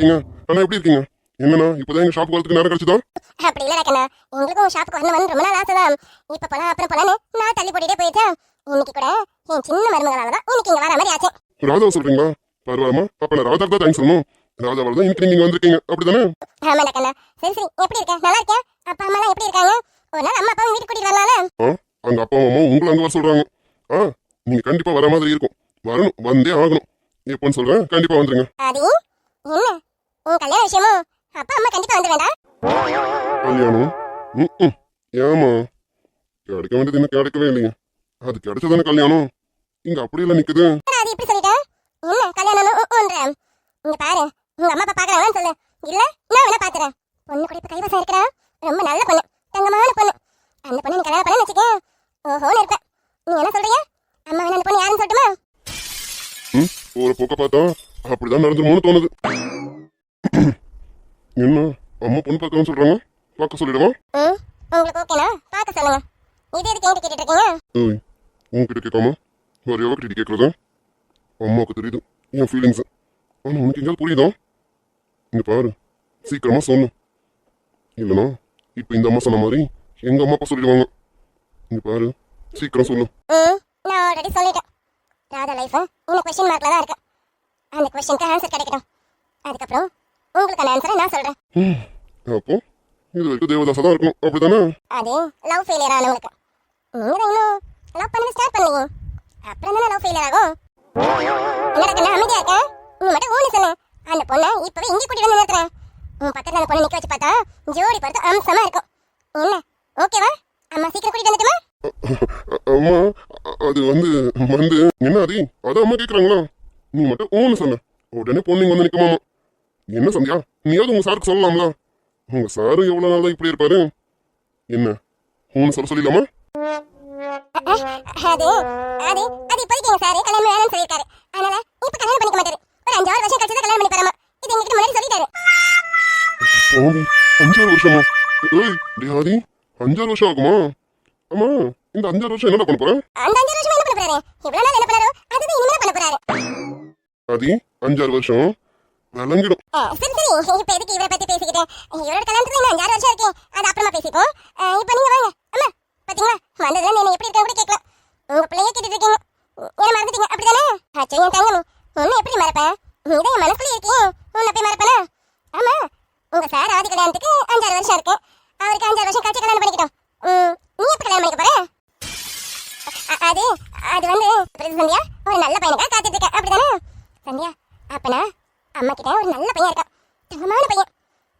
இருக்கீங்க? அண்ணா எப்படி இருக்கீங்க? என்னண்ணா இப்பதான் எங்க ஷாப்புக்கு வரதுக்கு நேரம் கிடைச்சதா? அப்படி இல்ல கண்ணா, எங்களுக்கும் ஷாப்புக்கு வரணும் ரொம்ப நாள் ஆசைதான். இப்ப போலாம் அப்புறம் போலான்னு நான் தள்ளி போட்டுட்டே போயிட்டேன். இன்னைக்கு கூட என் சின்ன மருமகளாலதான் இன்னைக்கு இங்க வர மாதிரி ஆச்சு. ராதாவை சொல்றீங்களா? பரவாயில்லமா. அப்ப நான் ராதாக்கு தான் தேங்க்ஸ் சொல்லணும். ராதாவால தான் இன்னைக்கு நீங்க வந்திருக்கீங்க, அப்படிதானே? ஆமாடா கண்ணா. சரி சரி, எப்படி இருக்க? நல்லா இருக்கியா? அப்பா அம்மா எல்லாம் எப்படி இருக்காங்க? ஒரு நாள் அம்மா அப்பாவும் வீட்டுக்கு கூட்டிட்டு வரலாம்ல? அங்க அப்பா அம்மா உங்களை அங்க வர சொல்றாங்க. நீங்க கண்டிப்பா வர மாதிரி இருக்கும். வரணும், வந்தே ஆகணும். எப்போன்னு சொல்றேன், கண்டிப்பா வந்துருங்க. அது என்ன உன் கல்யாண விஷயமும் அப்பா அம்மா கண்டிப்பா வந்து வேண்டாம். கல்யாணம்? ஏமா கிடைக்க வேண்டியது இன்னும் கிடைக்கவே இல்லைங்க. அது கிடைச்சதானே கல்யாணம். இங்க அப்படி எல்லாம் நிக்குது. அது இப்படி சொல்லிட்டேன். என்ன கல்யாணம்? இங்க பாரு, உங்க அம்மா அப்பா பாக்குறாங்கன்னு சொல்லு. இல்ல நான் வேணா பாத்துறேன். பொண்ணு கூட இப்ப கைவசம் இருக்கிறா. ரொம்ப நல்ல பொண்ணு, தங்கமான பொண்ணு. அந்த பொண்ணு நீ கல்யாணம் பண்ண வச்சுக்க ஓஹோன்னு இருப்பேன். நீ என்ன சொல்றீங்க? அம்மா வேணா அந்த பொண்ணு யாருன்னு சொல்லட்டுமா? ஒரு போக்க பார்த்தா அப்படிதான் நடந்துருமோன்னு தோணுது. என்ன அம்மா பொண்ணு பார்க்கணும்னு சொல்றாங்க, பார்க்க சொல்லிடுவா? உங்களுக்கு ஓகேனா பார்க்க சொல்லுங்க. இது எதுக்கு என்கிட்ட கேட்டுட்டு இருக்கீங்க? உன்கிட்ட கேட்காம வேற எவகிட்ட கேட்கறதா? அம்மாவுக்கு தெரியுது என் ஃபீலிங்ஸ். ஆனா உனக்கு எங்கேயாவது புரியுதா? இங்க பாரு, சீக்கிரமா சொல்லு. இல்லனா இப்ப இந்த அம்மா சொன்ன மாதிரி எங்க அம்மா அப்பா சொல்லிடுவாங்க. இங்க பாரு, சீக்கிரம் சொல்லு. நான் ஆல்ரெடி சொல்லிட்டேன். ராதா லைஃப் இன்னும் क्वेश्चन மார்க்ல தான் இருக்கு. அந்த क्वेश्चनக்கு ஆன்சர் கிடைக்கட்டும். அதுக்கப்புறம் உங்களுக்கான ஆன்சரை நான் சொல்றேன். அப்போ இது வரைக்கும் தேவதாசா தான் இருக்கும், அப்படிதானே? அது லவ் ஃபெயிலியர் ஆனவங்களுக்கு. நீங்க தான் இன்னும் லவ் பண்ண ஸ்டார்ட் பண்ணீங்க. அப்புறம் தானே லவ் ஃபெயிலியர் ஆகும். என்னடா கண்ணா அமைதியா இருக்க? நீ மட்டும் ஊனி சொல்லு. அந்த பொண்ணை இப்பவே இங்கே கூட்டிட்டு வந்து நிறுத்துறேன். உன் பக்கத்துல அந்த பொண்ணை நிக்க வச்சு பார்த்தா ஜோடி பார்த்து அம்சமா இருக்கும். என்ன ஓகேவா? அம்மா சீக்கிரம் கூட்டிட்டு வந்துட்டுமா? அம்மா அது வந்து என்ன அது அதான் அம்மா கேக்குறாங்களா? நீ மட்டும் ஓன்னு சொன்ன உடனே பொண்ணுங்க வந்து நிக்குமாமா. என்ன சந்தியா, நீயாவது உங்க சாருக்கு சொல்லலாம்ல? உங்க சாரு எவ்வளவு நாள் தான் இப்படி இருப்பாரு? என்ன ஊன்னு சொல்லிடலாமா? அது அது அது இப்போதைக்கு எங்க சாரு கல்யாணம் வேணும்னு சொல்லியிருக்காரு. அதனால இப்ப கல்யாணம் பண்ணிக்க மாட்டாரு. ஒரு 5-6 வருஷம் கழிச்சு தான் கல்யாணம் பண்ணி போறாமா. இது எங்ககிட்ட முன்னாடி சொல்லிட்டாரு. 5-6 வருஷமா? ஏய் டியாதி, 5-6 வருஷம் ஆகுமா? அம்மா இந்த 5-6 வருஷம் என்ன பண்ண போற? அந்த 5 வருஷம் என்ன பண்ண போறாரு? இவ்வளவு நாள் என்ன பண்ணாரோ அதுதான் இனிமே பண்ண போறாரு. அது 5-6 வருஷம் விளங்கிடும். சரி சரி, இப்ப எதுக்கு இவரை பத்தி பேசிக்கிட்டு? இவரோட கல்யாணத்துக்கு இன்னும் 5-6 வருஷம் இருக்கு. அது அப்புறமா பேசிப்போம். இப்ப நீங்க வாங்க. அம்மா பாத்தீங்களா, வந்ததுல நீங்க எப்படி இருக்கா கூட கேட்கல. உங்க பிள்ளைய கேட்டுட்டு இருக்கீங்க. என்ன மறந்துட்டீங்க அப்படிதானே? அச்சோ என் தங்கமி, உன்னை எப்படி மறப்பேன்? நீ தான் என் மனசுக்குள்ள இருக்கீங்க. உன்னை போய் மறப்பேனா? ஆமா, உங்க சார் ஆதி கல்யாணத்துக்கு 5-6 வருஷம் இருக்கு. அவருக்கு 5-6 வருஷம் கழிச்சு கல்யாணம் பண்ணிக்கிட்டோம். நீ எப்ப கல்யாணம் பண்ணிக்க போற? அது அது வந்து சந்தியா ஒரு நல்ல பையனுக்கா காத்துட்டு இருக்க, அப்படிதானே? சந்தியா அப்பனா அம்மா கிட்ட ஒரு நல்ல பையன் இருக்கான், தங்கமான பையன்.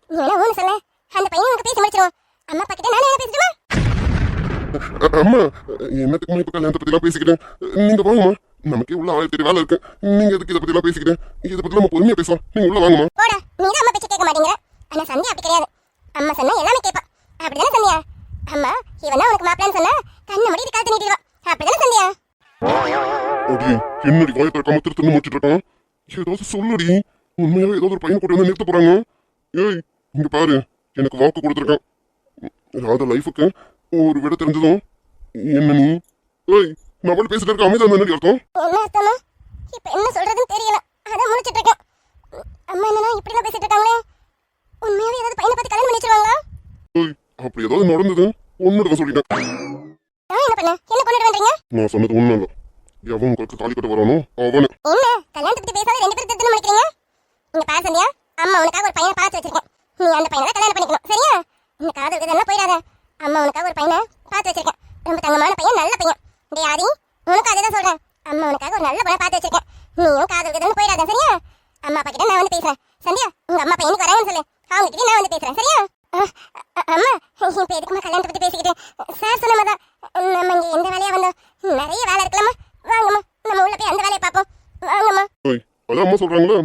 நீ வேணா ஊன்னு சொல்ல, அந்த பையன் உனக்கு பேசி முடிச்சிருவோம். அம்மா அப்பா கிட்ட நானே என்ன பேசிடுமா? அம்மா என்னத்துக்குமா இப்ப கல்யாணத்தை பத்தி எல்லாம் பேசிக்கிட்டேன்? நீங்க வாங்கம்மா, நமக்கே உள்ள 1000 வேலை இருக்கு. நீங்க எதுக்கு இதை பத்தி எல்லாம் பேசிக்கிட்டேன்? இதை பத்தி நம்ம பொறுமையா பேசலாம். நீங்க உள்ள வாங்கம்மா. போடா, நீ தான் அம்மா பேச்ச கேட்க மாட்டேங்கிற. ஆனா சந்தியா அப்படி கிடையாது. அம்மா சொன்னா எல்லாமே கேட்பா, அப்படிதானே சந்தியா? அம்மா இவன் தான் உனக்கு மாப்பிள்ளைன்னு சொன்னா கண்ணை மூடிட்டு காத்து நீட்டிடுவா, அப்படிதானே சந்தியா? அடி என்னடி வாயை திறக்காம திருத்தன்னு முடிச்சிட்டு இருக்கான்? ஏதாவது சொல்லுடி. உண்மையாவே ஏதாவது ஒரு பையனை கூட்டி வந்து நிறுத்த போறாங்க. ஏய் இங்க பாரு, எனக்கு வாக்கு கொடுத்துருக்கேன். ராதா லைஃபுக்கு ஒரு விட தெரிஞ்சதும் என்ன நீ ஏய் நம்மள பேசிட்டு இருக்க அமைதியா என்னடி அர்த்தம்? என்ன அர்த்தமா? இப்ப என்ன சொல்றதுன்னு தெரியல, அதான் முழிச்சிட்டு இருக்கேன். அம்மா என்னன்னா இப்படி எல்லாம் பேசிட்டு இருக்காங்களே, உண்மையாவே ஏதாவது பையனை பத்தி கல்யாணம் பண்ணி வச்சிருவாங்களா? ஏய் அப்படி ஏதாவது நடந்தது ஒன்னுட்டு சொல்லிட்டேன். நான் என்ன பண்ண? என்ன கொண்டுட்டு வந்தீங்க? நான் சொன்னது உண்மை இல்ல. எவன் உங்களுக்கு தாலி கட்ட வரானோ அவனு. என்ன கல்யாணத்தை பத்தி பேசாத 2 பேரும் திருத்தணும் நினைக்கிறீங்க? இங்க பாரு சந்தியா, அம்மா உனக்காக ஒரு பையனை பார்த்து வச்சிருக்கேன். நீ அந்த பையனை தான் கல்யாணம் பண்ணிக்கணும், சரியா? இந்த காதல் இதெல்லாம் போயிடாத. அம்மா உனக்காக ஒரு பையனை பார்த்து வச்சிருக்கேன், ரொம்ப தங்கமான பையன், நல்ல பையன். டேய் ஆதி, உனக்கு அதுதான் சொல்றேன். அம்மா உனக்காக ஒரு நல்ல பையனை பார்த்து வச்சிருக்கேன். நீயும் காதல் இதெல்லாம் போயிடாத, சரியா? அம்மா அப்பா கிட்ட நான் வந்து பேசுறேன். சந்தியா உங்க அம்மா பையனுக்கு வராங்கன்னு சொல்லு, அவங்க கிட்ட நான் வந்து பேசுறேன், சரியா? அம்மா இப்ப எதுக்குமா கல்யாணத்தை பத்தி பேசிக்கிட்டு? சார் சொன்ன மாதிரி நம்ம இங்க எந்த வேலையா வந்தோம், நிறைய வேலை இருக்கலாமா? வாங்கம்மா, நம்ம உள்ள போய் அந்த வேலையை பார்ப்போம். வாங்கம்மா. அதான் அம்மா சொல்றாங்களா,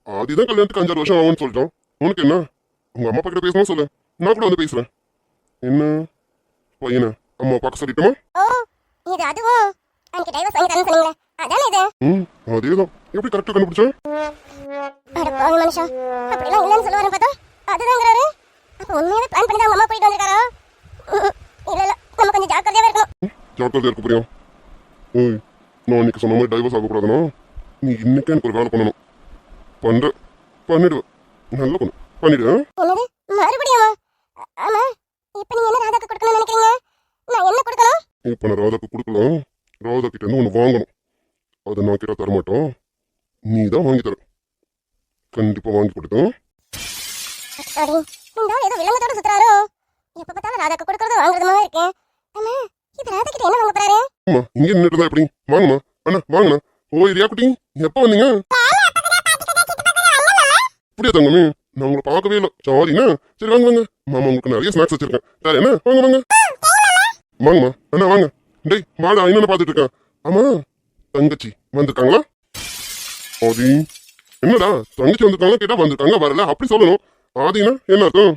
ஆதிதான் கல்யாணத்துக்கு 5-6 வருஷம் ஆகும்னு சொல்லிட்டோம். உனக்கு என்ன? உங்க அம்மா அப்பா கிட்ட பேசணும் சொல்லு, நான் கூட வந்து பேசுறேன். என்ன பையனை அம்மா பார்க்க சொல்லிட்டோமா? இது அதுவும் அன்னைக்கு டைவர்ஸ் வாங்கி தரேன்னு சொன்னீங்களே, அதானே இது? அதேதான். எப்படி கரெக்டா கண்டுபிடிச்சேன்? அட பாவி மனுஷா, அப்படிலாம் இல்லைன்னு சொல்லுவாரு பார்த்தா அதுதாங்கிறாரு. அப்ப உண்மையாவே பிளான் பண்ணி தான் அம்மா போயிட்டு வந்திருக்காரா? இல்ல இல்ல, நம்ம கொஞ்சம் ஜாக்கிரதையாவே இருக்கணும். ஜாக்கிரதையா இருக்க போறியா? ஏய் நான் அன்னைக்கு சொன்ன மாதிரி டைவர்ஸ் ஆகக்கூடாதுன்னா நீ இன்னைக்கே எனக்கு ஒரு வேலை பண்ணணும். பண்ற பண்ணிடுவேன். நல்ல பொண்ணு, பண்ணிடுவேன். என்னது மறுபடியும்? ஆமா, இப்போ நீங்க என்ன ராதாக்கு கொடுக்கணும்னு நினைக்கிறீங்க? நான் என்ன கொடுக்கணும்? இப்ப நான் ராதாக்கு கொடுக்கலாம். ராதா கிட்ட இருந்து ஒன்று வாங்கணும். அதை நான் கிட்ட தரமாட்டோம், நீ தான் வாங்கி தர. கண்டிப்பா வாங்கி கொடுத்தோம். அடி, இந்த ஆள் ஏதோ விலங்கத்தோட சுத்துறாரோ. எப்ப பார்த்தாலும் ராதாக்கு கொடுக்கறது வாங்குறதுமா இருக்கு. ஆமா, இது ராதா கிட்ட என்ன வாங்க போறாரு? அம்மா இங்க நின்றுட்டு இருந்தா எப்படி? வாங்கம்மா. அண்ணா வாங்கண்ணா. ஓய் ரியா குட்டி, எப்ப வந்தீங்க? அப்படியா தங்கமே, நான் உங்களை பார்க்கவே இல்லை. சாரிண்ணா. சரி வாங்க வாங்க, மாமா உங்களுக்கு நிறைய ஸ்நாக்ஸ் வச்சிருக்கேன். வேற என்ன? வாங்க வாங்க வாங்கம்மா. அண்ணா வாங்க. டேய் வாடா, என்னென்ன பார்த்துட்டு இருக்கேன். ஆமா, தங்கச்சி வந்திருக்காங்களா? ஆதி, என்னடா தங்கச்சி வந்திருக்காங்களா கேட்டா வந்திருக்காங்க வரல அப்படி சொல்லணும். ஆதினா என்ன அர்த்தம்?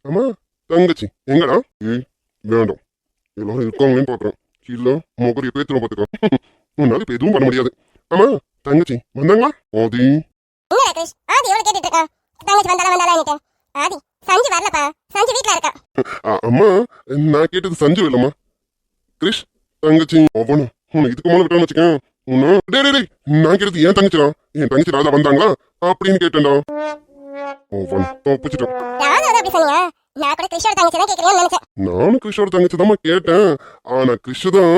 ஆமா, தங்கச்சி எங்கடா? ஏய் வேண்டாம், எல்லாரும் இருக்காங்களேன்னு பாக்குறேன். இல்ல முகரிய பேத்துரும் பாத்துக்க. உன்னால இப்ப எதுவும் பண்ண முடியாது. ஆமா, தங்கச்சி வந்தாங்களா? ஆதி என்ன ராகேஷ், ஆதி எவ்வளவு கேட்டுட்டு இருக்கா? தங்கச்சி வந்தாலும் ஆதி சஞ்சு வரலப்பா, சஞ்சு வீட்ல இருக்கா. அம்மா நான் கேட்டது சஞ்சு இல்லம்மா, கிரிஷ் தங்கச்சி. அவனும் உன்னை இதுக்கு மேல விட்டான்னு வச்சுக்கேன். டேய் நான் கேட்டது ஏன் தங்கச்சிடா. என் தங்கச்சி ராதா வந்தாங்களா அப்படின்னு கேட்டேன்டா. அவன் தப்பிச்சிட்டான். ராதா அப்படி சொன்னீங்க, நான் கூட கிருஷ்ணோட தங்கச்சி தான் கேக்குறேன்னு நினைச்சேன். நானும் கிறிஷோட தங்கச்சி தான் கேட்டேன். ஆனா கிறிஷ் தான்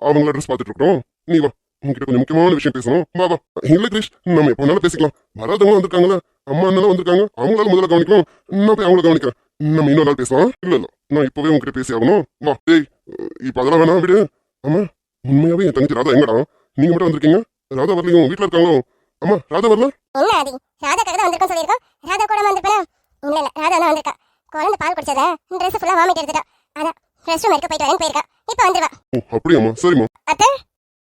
அவங்கள ட்ரெஸ் பார்த்துட்டு இருக்கோம். நீ வா, உங்ககிட்ட கொஞ்சம் முக்கியமான விஷயம் பேசணும். வா வா. இல்ல கிறிஷ், நம்ம எப்ப வேணாலும் பேசிக்கலாம். வராதவங்க வந்திருக்காங்களா, அம்மா அண்ணன் வந்திருக்காங்க, அவங்களால முதல்ல கவனிக்கணும். நான் போய் அவங்கள கவனிக்கிறேன். நம்ம இன்னொரு நாள் பேசலாம். இல்ல இல்ல, நான் இப்பவே உங்ககிட்ட பேசி ஆகணும். வா. டேய் இப்ப அதெல்லாம் வேணாம் விடு. ஆமா, உண்மையாவே என் தங்கச்சி ராதா எங்கடா? நீங்க மட்டும் வந்திருக்கீங்க, ராதா வரலையும். வீட்டுல இருக்காங்களோ? ஆமா, ராதா வரல. என்ன ஆதி, ராதா கடை தான் வந்திருக்கோம் சொல்லியிருக்கோம். ராதா கூட வந்திருப்பேனா? இல்ல இல்ல, ராதா தான் வந்திருக்கா. குழந்தை பால் குடிச்சத ட்ரெஸ் ஃபுல்லா வாமிட் எடுத்துட்டா. அதான் ரெஸ்ட் ரூம் இருக்க போயிட்டு வரேன்னு போயிருக்கா. இப்ப வந்துருவா. ஓ அப்படியாம்மா, சரிம்மா. அத்தை,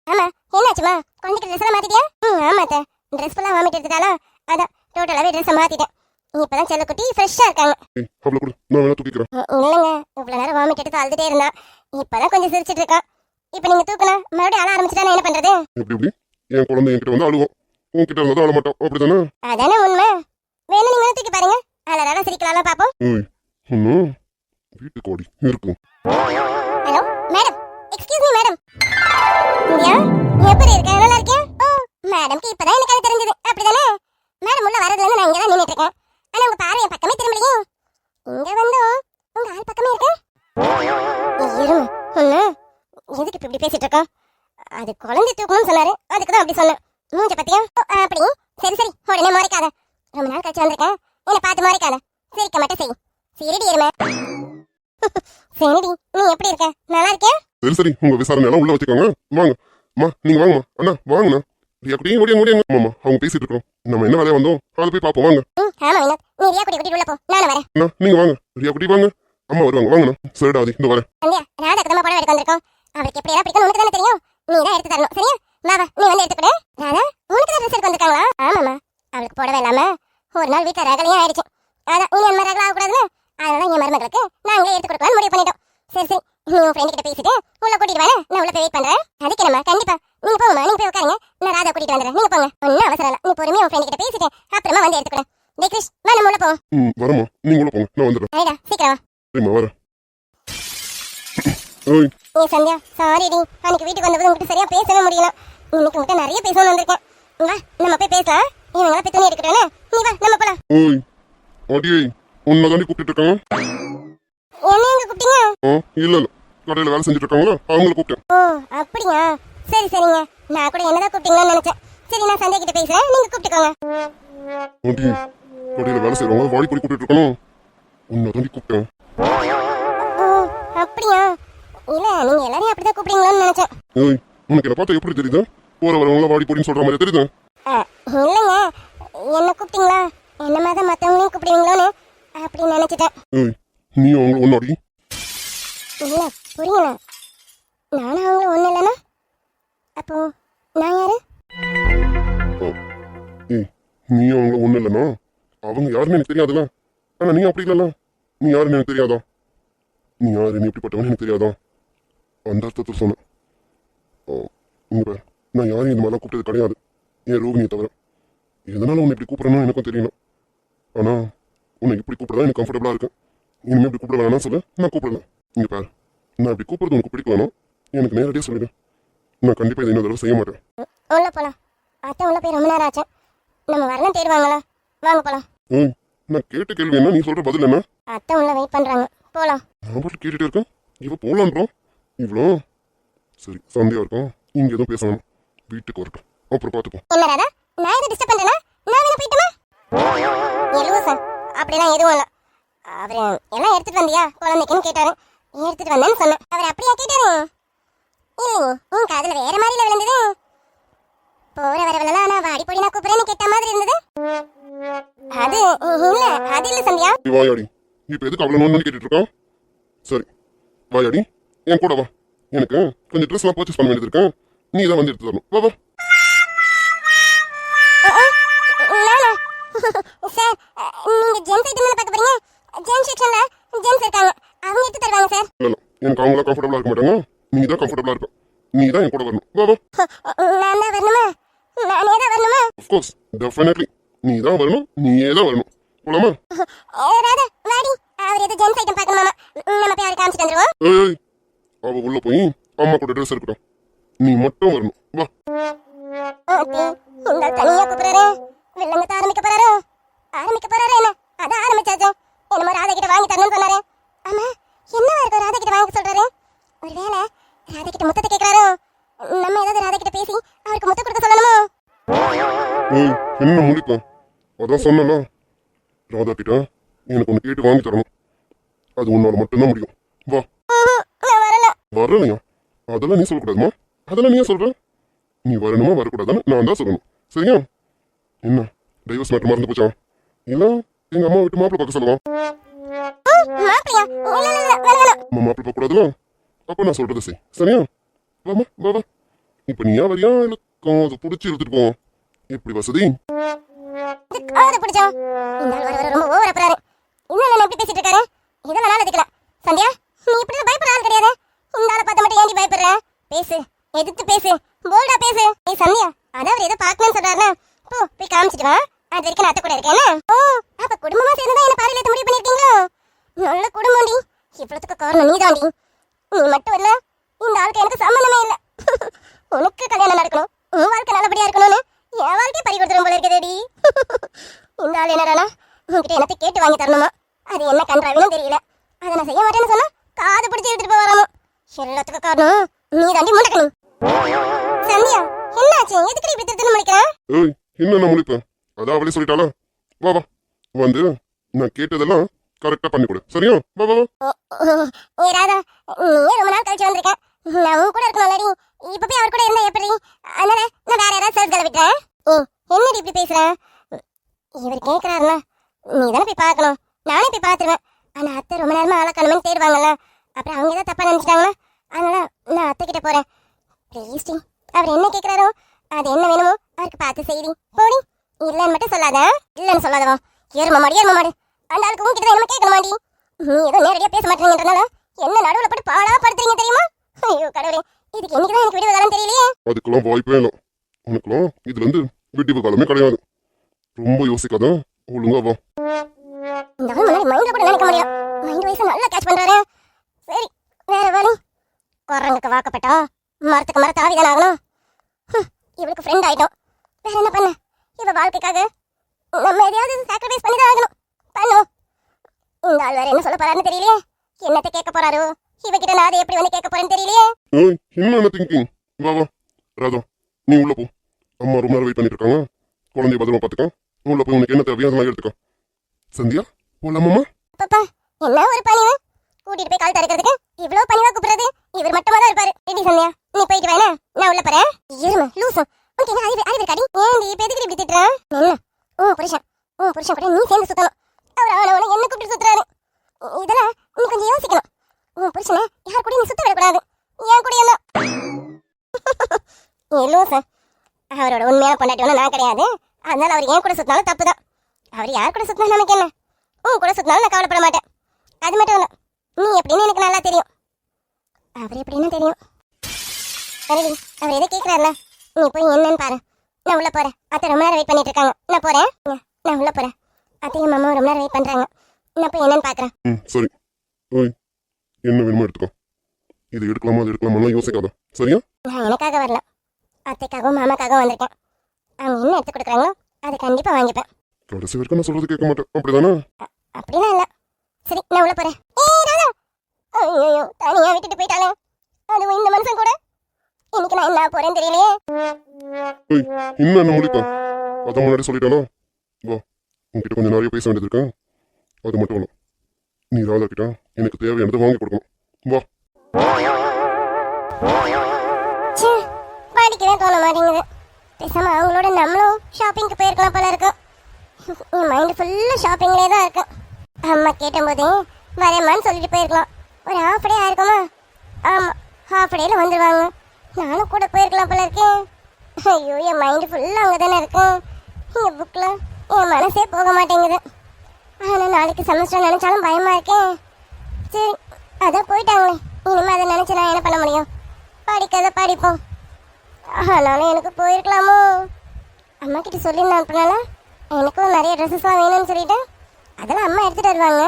ஆமா என்னாச்சுமா? குழந்தைக்கு ட்ரெஸ் எல்லாம் மாத்திட்டியா? ஆமா அத்தை, ட்ரெஸ் ஃபுல்லா வாமிட் எடுத்துட்டாளா, அதான் டோட்டலாவே ட்ரெஸ் மாத்திட்டேன். இப்பதான் செல்லக்குட்டி ஃப்ரெஷ்ஷா இருக்காங்க. அவ்வளவு கூட நான் வேணா தூக்கிக்கிறேன். இல்லைங்க, இவ்வளவு நேரம் வாமிட் எடுத்து அழுதுட்டே இருந்தா, இப்பதான் கொஞ்சம் சிரிச்சிட்டு இருக்கா. இப்ப நீங்க தூக்குனா மறுபடியும் அழ ஆரம்பிச்சுட்டா என்ன பண்றது? எப்படி எப்படி என் குழந்தை என்கிட்ட வந்து அழுவோம், உன்கிட்ட இருந்தாலும் அழ மாட்டோம், அப்படிதானே? அதானே உண்மை. வேணும் நீங்க தூக்கி பாருங்க, அழகாக சிரிக்கலாம் பாப்போம். இன்னும் வீட்டுக்கு ஓடி இருக்கும். Hello madam, excuse me madam. India எப்படி இருக்க? நல்லா இருக்கேன். ஓ மேடம்க்கு இப்பதான் எனக்கு அது தெரிஞ்சது, அப்படிதானே? மேடம் உள்ள வரதுல இருந்து நான் இங்க தான் நின்னுட்டு இருக்கேன். ஆனா உங்க பார்வை என் பக்கமே திரும்பலையே. இங்க வந்து உங்க ஆள் பக்கமே இருக்க. இருங்க, ஒண்ணு எதுக்கு இப்படி பேசிட்டு இருக்கா? அது குழந்தை தூக்கணும்னு சொன்னாரு, அதுக்கு தான் அப்படி சொன்னேன். மூஞ்ச பத்தியா? அப்படி சரி சரி, உடனே முறைக்காத. ரொம்ப நாள் கழிச்சு வந்திருக்கேன், என்ன பார்த்து முறைக்காத. சிரிக்க மட்டும் செய். சரிடி எருமை. சரிடி, நீ எப்படி இருக்க? நல்லா இருக்கியா? சரி சரி, உங்க விசாரணை எல்லாம் உள்ள வச்சுக்கோங்க. வாங்க அம்மா, நீங்க வாங்கம்மா. அண்ணா வாங்கண்ணா. அப்படியே ஓடியாங்க ஓடியாங்க. ஆமாம்மா, அவங்க பேசிட்டு இருக்கோம். நம்ம என்ன வேலையா வந்தோம், அதை போய் பார்ப்போம். வாங்க. ஆமா வினோத், நீ ரியா குட்டி கூட்டிட்டு உள்ள போ, நானும் வரேன். அண்ணா நீங்க வாங்க. ரியா குட்டி வாங்க. அம்மா வருவாங்க. வாங்கண்ணா. சரிடா ஆதி, இந்த வரேன். சந்தியா, ராதாக்கு தான் படம் எடுக்க வந்திருக்கோம். அவளுக்கு எப்படி எல்லாம் பிடிக்கும் உனக்கு தானே தெரியும். நீ தான் எடுத்து தரணும், சரியா? வா நீ வந்து எடுத்துக்கிடு. ராதா உனக்கு தான் ட்ரெஸ் எடுக்க வந்திருக்காங்களா? ஆமாம்மா, அவளுக்கு போடவே இல்லாம ஒரு நாள் வீட்டுல ரகலையும் ஆயிடுச்சு. அதான் இனி அந்த மாதிரி ரகல ஆகக்கூடாதுன்னு, அதனால என் மருமகளுக்கு நாங்களே எடுத்து கொடுக்கலாம்னு முடிவு பண்ணிட்டோம். சரி சரி, நீ உன் ஃப்ரெண்டு கிட்ட பேசிட்டு உள்ள கூட்டிட்டு வாங்க, நான் உள்ள போய் வெயிட் பண்றேன். அதுக்கு நம்ம கண்டிப்பா நீங்க போங்கம்மா, நீங்க போய் உட்காருங்க, நான் ராதா கூட்டிட்டு வந்துடுறேன். நீங்க போங்க, ஒன்னும் அவசரம் இல்லை. நீ பொறுமையா உன் ஃப்ரெண்டு கிட்ட பேசிட்டு அப்புறமா வந்து எடுத்துக்கிறேன். டே கிருஷ், வா நம்ம உள்ள போவோம். வரமா, நீங்க உள்ள போங்க, நான் வந்துடுறேன். சரிடா, சீக்கிரம் வா. சரிம்மா வரேன். ஓய் ஏ சந்தியா, சாரிடி, அன்னைக்கு வீட்டுக்கு வந்தபோது உங்ககிட்ட சரியா பேசவே முடியல. இன்னைக்கு உங்ககிட்ட நிறைய பேசணும்னு வந்திருக்கேன். வா நம்ம போய் பேசலாம். இவங்களா போய் துணி எடுக்கிறேன்னு, நீ வா நம்ம போலாம். ஓய் அடியே, உன்னை தாண்டி கூப்பிட்டு இருக்காங்க. என்ன எங்க கூப்பிட்டீங்க? இல்ல இல்ல, கடையில வேலை செஞ்சுட்டு இருக்காங்களா, அவங்கள கூப்பிட்டேன். ஓ அப்படியா, சரி சரிங்க. நான் கூட என்னதான் கூப்பிட்டீங்களோன்னு நினைச்சேன். சரி, நான் சந்தியா கிட்ட பேசுறேன், நீங்க கூப்பிட்டுக்கோங்க. அடி, கடையில வேலை செய்யறவங்க வாடி போய் கூப்பிட்டு இருக்கணும். உன்னை தாண்டி கூப்பிட்டேன். ஓ அப்படியா, இல்ல நீங்க எல்லாரையும் அப்படிதான் கூப்பிடுறீங்களோன்னு நினைச்சேன். ஓய், உனக்கு என்ன பார்த்தா எப்படி தெரியுது? போற வரவங்கள வாடி போடின்னு சொல்ற மாதிரி தெரியுது? இல்லைங்க, என்ன கூப்பிட்டீங்களா, என்ன மாதிரி மற்றவங்களையும் கூப்பிடுவீங்களோன்னு அப்படின்னு நினைச்சிட்டேன். ஓய், நீ அவங்கள ஒன்னாடி? இல்ல புரியல, நானும் அவங்கள ஒண்ணு இல்லைன்னா அப்போ நான் யாரு? ஏய், நீ அவங்கள ஒண்ணு இல்லைன்னா அவங்க யாருன்னு எனக்கு தெரியாதுல்ல. ஆனா நீ அப்படி இல்லல்ல, நீ யாருன்னு எனக்கு தெரியாதா? நீ யாரு, நீ எப்படிப்பட்டவன்னு எனக்கு தெரியாதா? அந்த அர்த்தத்தில் சொன்னேன். இங்க பாரு, நான் யாரையும் இந்த மாதிரிலாம் கூப்பிட்டது கிடையாது, என் ரோகிணியை தவிர. எதனால உன்னை இப்படி கூப்பிடணும் எனக்கும் தெரியல. ஆனா உன்னை இப்படி கூப்பிடதான் எனக்கு கம்ஃபர்டபுளா இருக்கு. இனிமே இப்படி கூப்பிட வேணாம் சொல்லு, நான் கூப்பிடலாம். இங்க பாரு, நான் இப்படி கூப்பிடுறது உனக்கு பிடிக்கலனா எனக்கு நேரடியாக சொல்லிடு. நான் கண்டிப்பா இதை இன்னொரு தடவை செய்ய மாட்டேன். உள்ள போலாம். அத்தை உள்ள போய் ரொம்ப நேரம் ஆச்சு, நம்ம வரலாம் தேடுவாங்களா? வாங்க போலாம். ஏய் நான் கேட்ட கேள்வி என்ன, நீ சொல்ற பதில் என்ன? அத்தை உள்ள வெயிட் பண்றாங்க, போலாம். நான் பாட்டு கேட்டுட்டே இருக்கேன், இவ போலான்றோம். இவ்வளோ சரி சந்தியா இருக்கும், இங்க எதுவும் பேசணும், வீட்டுக்கு வரட்டும், அப்புறம் பார்த்துப்போம். என்ன ராதா, நான் எதுவும் டிஸ்டர்ப் பண்றேனா? நான் வேணா போயிட்டுமா? எலுவா அப்படிலாம் எதுவும் இல்லை. அவரு எல்லாம் எடுத்துட்டு வந்தியா குழந்தைக்குன்னு கேட்டாரு. எடுத்துட்டு வந்தேன்னு சொன்னேன். அவர் அப்படியா கேட்டாரு? இல்லைங்க, உன் காதுல வேற மாதிரில விழுந்தது. போற வரவெல்லாம் நான் வாடி போடி நான் கூப்பிடுறேன்னு கேட்ட மாதிரி இருந்தது. அது இல்ல, அது இல்ல சந்தியா. நீ வாயாடி, இப்ப எதுக்கு அவ்வளவு நோன்னு கேட்டுட்டு இருக்கான்? சரி வாயாடி, என் கூட வா, எனக்கு கொஞ்சம் ட்ரெஸ் எல்லாம் பர்ச்சேஸ் பண்ண வேண்டியது இருக்கு, நீ தான் வந்து எடுத்து தரணும். வா வா. நானா? சார், நீங்க ஜென்ஸ் ஐட்டம் தானே பார்க்க போறீங்க? ஜென்ஸ் செக்ஷன்ல ஜென்ஸ் இருக்காங்க, அவங்க எடுத்து தருவாங்க சார். இல்ல இல்ல, எனக்கு அவங்களாம் கம்ஃபர்டபுளா இருக்க மாட்டாங்க, நீ தான் கம்ஃபர்டபுளா இருக்க, நீ தான் என் கூட வரணும். வா வா. நான் தான் வரணுமா? நானே தான் வரணுமா? ஆஃப் கோர்ஸ், டெஃபினெட்லி நீ தான் வரணும், நீயே தான் வரணும். போலாமா? ராதா வாடி, அவர் ஏதோ ஜென்ஸ் ஐட்டம் பார்க்கணுமா, நம்ம போய் அவரை காமிச்சிட்டு வந்துருவோம். ஏய் ஏய், அவ உள்ள போய் அம்மா கூட ட்ரெஸ் இருக்கட்டும், நீ மட்டும் வரணும். வா. ஓகே, இந்த தனியா கூப்பிடுறாரு, வில்லங்கத்த ஆரம்பிக்க போறாரு. ஆரம்பிக்க போறாரு என்ன? அதான் ஆரம்பிச்சாச்சு. என்னமோ ராதா கிட்ட வாங்கி தரணும்னு சொன்னாரு. ஆமா, என்னவா இருக்கும் ராதா கிட்ட வாங்க சொல்றாரு? ஒருவேளை ராதா கிட்ட முத்தத்தை கேட்கறாரோ? நம்ம ஏதாவது ராதா கிட்ட பேசி அவருக்கு முத்தம் கொடுக்க சொல்லணுமோ? ஏய் என்ன முடிப்போம், அதான் சொன்னல, ராதா கிட்ட எனக்கு ஒன்று கேட்டு வாங்கி தரணும், அது உன்னால மட்டும்தான் முடியும். வா. நான் வரல. வரலையா? அதெல்லாம் நீ சொல்லக்கூடாதுமா, அதெல்லாம் நீயே சொல்ற, நீ வரணுமா வரக்கூடாதான்னு நான் தான் சொல்லணும், சரியா? என்ன டைவர்ஸ் மேட்டர் மறந்து போச்சா? இல்ல எங்க அம்மா விட்டு மாப்பிள்ளை பார்க்க சொல்லுவான். மாப்பிளையா? இல்ல இல்ல இல்ல, வரல. அம்மா மாப்பிள்ளை பார்க்க கூடாதுல, அப்ப நான் சொல்றதை செய், சரியா? வாமா வா வா. இப்ப நீயா வரியா இல்ல காதை பிடிச்சி இழுத்துட்டு போவோம், எப்படி வசதி? காதை பிடிச்சா இந்த ஆள் வர வர ரொம்ப ஓவரா போறாரு. இன்னும் எப்படி பேசிட்டு இருக்காரு? இதெல்லாம் நான் எதுக்கல. சந்தியா, நீ இப்படி பயப்படுற ஆள் கிடையாது. இந்த ஆளை பார்த்த மட்டும் ஏன்டி பயப்படுற? பேசு, எதிர்த்து பேசு, போல்டா பேசு. ஏய் சந்தியா, அதான் அவர் ஏதோ பார்க்கணும்னு சொல்றாருல, போ போய் காமிச்சிட்டு வா. அது வரைக்கும் நான் அத்தை கூட இருக்கேன். ஓ, அப்ப குடும்பமா சேர்ந்து தான் என்ன பாறையில ஏத்த முடிவு பண்ணிருக்கீங்களோ? நல்ல குடும்பம்டி, இவ்வளவுக்கு காரணம் நீதாண்டி. நீ மட்டும் இல்ல, இந்த ஆளுக்கு எனக்கு சம்பந்தமே இல்ல. உனக்கு கல்யாணம் நடக்கணும், உன் வாழ்க்கை நல்லபடியா இருக்கணும்னு என் வாழ்க்கை பறி கொடுத்துரும் போல இருக்குதுடி. இந்த ஆள் என்னடானா உன்கிட்ட என்னத்தை கேட்டு வாங்கி தரணுமா? அது என்ன கன்றாவினும் தெரியல. அதை நான் செய்ய மாட்டேன்னு சொன்னா காது பிடிச்சி எடுத்துட்டு போவாராமோ. எல்லாத்துக்கும் காரணம் நீ தாண்டி முண்டக்கணும். சந்தியா, என்னாச்சு? எதுக்கு இப்படி திருத்தணும் முடிக்கிறேன்? ஏய் என்ன நான் முடிப்பேன், அதான் அவளே சொல்லிட்டாளா? வா வா, வந்து நான் கேட்டதெல்லாம் கரெக்டா பண்ணி கொடு, சரியா? வா வா வா. ஏ ராதா, நீ ரொம்ப நாள் கழிச்சு வந்திருக்கேன், நான் உன் கூட இருக்கணும்லடி. இப்ப போய் அவர் கூட இருந்தா எப்படி? அதனால நான் வேற யாராவது சேர்த்து விட்டேன். என்னடி இப்படி பேசுறேன்? இவர் கேட்கிறாருல, நீ தானே போய் பார்க்கணும், நானே போய் பார்த்துருவேன். ஆனா அத்தை ரொம்ப நேரமா ஆளக்கணும்னு தேடுவாங்கல்ல, அப்புறம் அவங்க ஏதாவது தப்பா நினைச்சிட்டாங்களா? அதனால நான் அத்தை கிட்ட போறேன். ப்ளீஸ் டி, அவர் என்ன கேட்கிறாரோ அது என்ன வேணுமோ அவருக்கு பார்த்து செய்தி போடி. இல்லன்னு மட்டும் சொல்லாத, இல்லன்னு சொல்லாதவா. ஏறுமா மாடி, ஏறுமா மாடு. அந்த ஆளுக்கு உங்ககிட்ட என்ன கேட்கணுமாடி? நீ ஏதோ நேரடியா பேச மாட்டேங்கிறதுனால என்ன நடுவுல போட்டு பாடா படுத்துறீங்க தெரியுமா? ஐயோ கடவுளே, இதுக்கு என்னைக்குதான் எனக்கு விடுவு காலம் தெரியலையே. அதுக்கெல்லாம் வாய்ப்பே இல்லை, உனக்கெல்லாம் இதுல இருந்து விடிவு காலமே கிடையாது. ரொம்ப யோசிக்காத, ஒழுங்கா வா. இந்த ஆள் முன்னாடி மைண்ட்ல கூட நினைக்க முடியும். மைண்ட் வயசு நல்லா கேட்ச் பண்றாரு. சரி, வேற வழி. குரங்குக்கு வாக்கப்பட்டா மரத்துக்கு மரத்து ஆவிதான் ஆகணும். இவளுக்கு ஃப்ரெண்ட் ஆயிட்டோம், வேற என்ன பண்ண? இவ வாழ்க்கைக்காக நம்ம எதையாவது சாக்ரிஃபைஸ் பண்ணி தான் ஆகணும். பண்ணும். இந்த ஆள் வேற என்ன சொல்ல போறாருன்னு தெரியலையே. என்னத்தை கேட்க போறாரோ? இவகிட்ட நான் அதை எப்படி வந்து கேட்க போறேன்னு தெரியலையே. ஏய் என்ன திங்கிங்? வா வா ராதா, நீ உள்ள போ, அம்மா ரொம்ப நேரம் வெயிட் பண்ணிட்டு இருக்காங்க, குழந்தைய பத்திரமா பாத்துக்க. உள்ள போய் உனக்கு என்ன தேவையோ அதெல்லாம் எடுத்துக்க. சந்தியா போலாமாம்மா? பாப்பா, என்ன ஒரு பணிவு? கூட்டிட்டு போய் கால் தடுக்கிறதுக்கு இவ்வளவு பணிவா கூப்பிடுறது இவர் மட்டுமா தான் இருப்பாரு. ரெடி சந்தியா, நீ போயிட்டு வேணா, நான் உள்ள போறேன். எருமை லூசம், உனக்கு என்ன அறிவு இருக்காடி? ஏன்டி இப்ப எதுக்கு இப்படி திட்டுற? என்ன உன் புருஷன் கூட நீ சேர்ந்து சுத்தணும். அவர் அவனை என்ன கூப்பிட்டு சுத்துறாரு? இதெல்லாம் நீ கொஞ்சம் யோசிக்கணும். உன் புருஷனை யார் கூட நீ சுத்த விடக்கூடாது, ஏன் கூட என்ன? ஏ லூசம், அவரோட உண்மையான பொண்டாட்டி நான் கிடையாது. அதனால அவர் ஏன் கூட சுத்தினாலும் தப்பு தான். அவர் யார் கூட சுத்தினா நமக்கு என்ன? உன் கூட சுத்தினாலும் நான் கவலைப்பட மாட்டேன். அது மட்டும் இல்ல, நீ எப்படின்னு எனக்கு நல்லா தெரியும், அவர் எப்படின்னு தெரியும். சரி, அவர் எதை கேட்கிறாருல, நீ போய் என்னன்னு பாரு. நான் உள்ள போறேன், அத்தை ரொம்ப நேரம் வெயிட் பண்ணிட்டு இருக்காங்க. நான் போறேன், நான் உள்ள போறேன். அத்தையும் மாமா ரொம்ப நேரம் வெயிட் பண்றாங்க. நான் போய் என்னன்னு பாக்குறேன். சரி, ஓய் என்ன வேணுமோ எடுத்துக்கோ. இது எடுக்கலாமா அது எடுக்கலாமா யோசிக்காத, சரியா? நான் எனக்காக வரல, அத்தைக்காகவும் மாமாக்காகவும் வந்திருக்கேன். அவங்க என்ன எடுத்து கொடுக்குறாங்களோ அதை கண்டிப்பா வாங்கிப்பேன். கடைசி வரைக்கும் நான் சொல்றது கேட்க மாட்டேன் அப்படிதானே? அப்படிலாம் இல்ல. சரி நான் உள்ள போறேன். ராதா, ஐயோ தனியா விட்டுட்டு போயிட்டாலே, அதுவும் இந்த மனுஷன் கூட. இன்னைக்கு நான் என்ன போறேன்னு தெரியலையே. ஏய், இன்னும் என்ன முடிப்பா? அதான் முன்னாடி சொல்லிட்டானா? வா, உன்கிட்ட கொஞ்சம் நிறைய பேச வேண்டியது இருக்கு. அது மட்டும் இல்ல, நீ ராதா கிட்ட எனக்கு தேவையானதை வாங்கி கொடுக்கணும். வா. ச்சே, படிக்கவே தோண மாட்டேங்குது. பேசாம அவங்களோட நம்மளும் ஷாப்பிங்க்கு போயிருக்கலாம் போல இருக்கு. என் மைண்ட் ஃபுல்லா ஷாப்பிங்லேயே தான் இருக்கு. அம்மா கேட்டபோதே வரேம்மான்னு சொல்லிட்டு போயிருக்கலாம். ஒரு ஹாஃப் டே ஆயிருக்குமா? ஆமா, ஹாஃப் டேல வந்துடுவாங்க. நானும் கூட போயிருக்கலாம் போல இருக்கேன். ஐயோ, என் மைண்ட் ஃபுல்லா அங்கே தானே இருக்கு. இந்த புக்கில் என் மனசே போக மாட்டேங்குது. ஆனால் நாளைக்கு செமஸ்டர் நினைச்சாலும் பயமா இருக்கேன். சரி, அதான் போயிட்டாங்களே, இனிமே அதை நினைச்சு நான் என்ன பண்ண முடியும்? படிக்காத படிப்போம். ஆனாலும் எனக்கு போயிருக்கலாமோ? அம்மா கிட்ட சொல்லியிருந்தேன் அப்படின்னால எனக்கும் நிறைய ட்ரெஸ்ஸஸ்லாம் வேணும்னு சொல்லிட்டு அதெல்லாம் அம்மா எடுத்துட்டு வருவாங்க.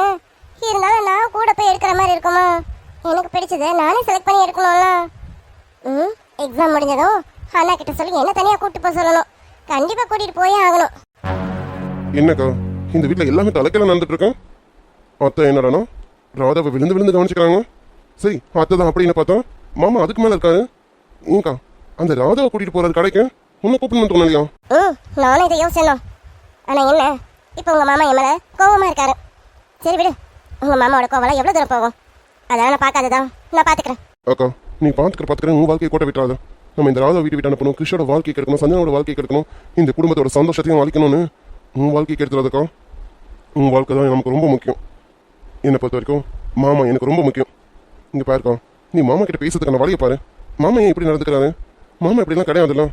இருந்தாலும் நான் கூட போய் எடுக்கிற மாதிரி இருக்குமா? எனக்கு பிடிச்சதை நானே செலக்ட் பண்ணி எடுக்கணும்ல. எக்ஸாம் முடிஞ்சதும் அண்ணா கிட்ட சொல்லி என்ன தனியாக கூப்பிட்டு போக சொல்லணும். கண்டிப்பாக கூட்டிகிட்டு போயே ஆகணும். என்னக்கா, இந்த வீட்டில் எல்லாமே தலைக்கெல்லாம் நடந்துட்டு இருக்கேன். அத்தை என்னடானா ராதாவை விழுந்து விழுந்து கவனிச்சுக்கிறாங்க. சரி, அத்தை தான் அப்படின்னு பார்த்தா மாமா அதுக்கு மேலே இருக்காரு. ஏங்கா, அந்த ராதாவை கூட்டிட்டு போறது கடைக்கு உன்னை கூப்பிடணும்னு தோணலையா? நானும் இதை யோசிச்சேன். ஆனால் என்ன, இப்போ உங்கள் மாமா என் மேலே கோவமாக இருக்காரு. சரி விடு, உங்கள் மாமாவோட கோவலாம் எவ்வளோ தூரம் போகும்? அதெல்லாம் நான் பார்க்காததான், நான் பார்த்துக்கிறேன். அக்கா, நீ பார்த்துக்கிறேன் உன் வாழ்க்கையை கோட்டை விட்டுறாத. நம்ம இந்த ராதா வீட்டு அனுப்பணும், கிருஷ்ணோட வாழ்க்கை கிடைக்கணும், சஞ்சனாவோட வாழ்க்கை கிடைக்கணும், இந்த குடும்பத்தோட சந்தோஷத்தையும் அழிக்கணும்னு உன் வாழ்க்கையை கெடுத்துறாதக்கா. உன் வாழ்க்கை தான் நமக்கு ரொம்ப முக்கியம். என்னை பொறுத்த வரைக்கும் மாமா எனக்கு ரொம்ப முக்கியம். இங்கே பாருக்கா, நீ மாமா கிட்ட பேசுறதுக்கான வழியை பாரு. மாமா ஏன் இப்படி நடந்துக்கிறாரு? மாமா இப்படிலாம் கிடையாதுல்ல.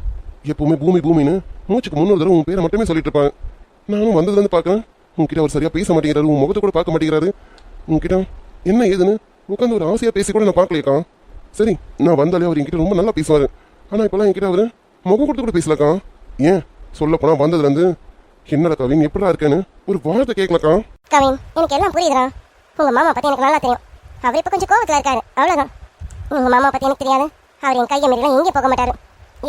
எப்பவுமே பூமின்னு மூச்சுக்கு 300 தடவை உன் பேரை மட்டுமே சொல்லிட்டு இருப்பாங்க. நானும் வந்ததுலேருந்து பார்க்குறேன், உங்ககிட்ட அவர் சரியாக பேச மாட்டேங்கிறாரு, உன் முகத்தை கூட பார்க்க மாட்டேங்கிறாரு. உங்ககிட்ட என்ன ஏதுன்னு உட்காந்து ஒரு ஆசையாக பேசி கூட நான் பார்க்கலையக்கா. சரி, நான் வந்தாலே அவர் என்கிட்ட ரொம்ப நல்லா பேசுவார். ஆனால் இப்போலாம் என்கிட்ட அவர் முகம் கொடுத்து கூட பேசலக்கா. ஏன் சொல்ல போனால் வந்ததுலேருந்து என்னடா கவின் எப்படா இருக்கேன்னு ஒரு வார்த்தை கேட்கலக்கா. கவின், எனக்கு எல்லாம் புரியுதுடா. உங்கள் மாமா பற்றி எனக்கு நல்லா தெரியும். அவர் இப்போ கொஞ்சம் கோவத்தில் இருக்காரு, அவ்வளோதான். உங்கள் மாமா பற்றி எனக்கு தெரியாது. அவர் என் கையை மீறலாம் எங்கேயும் போக மாட்டார்.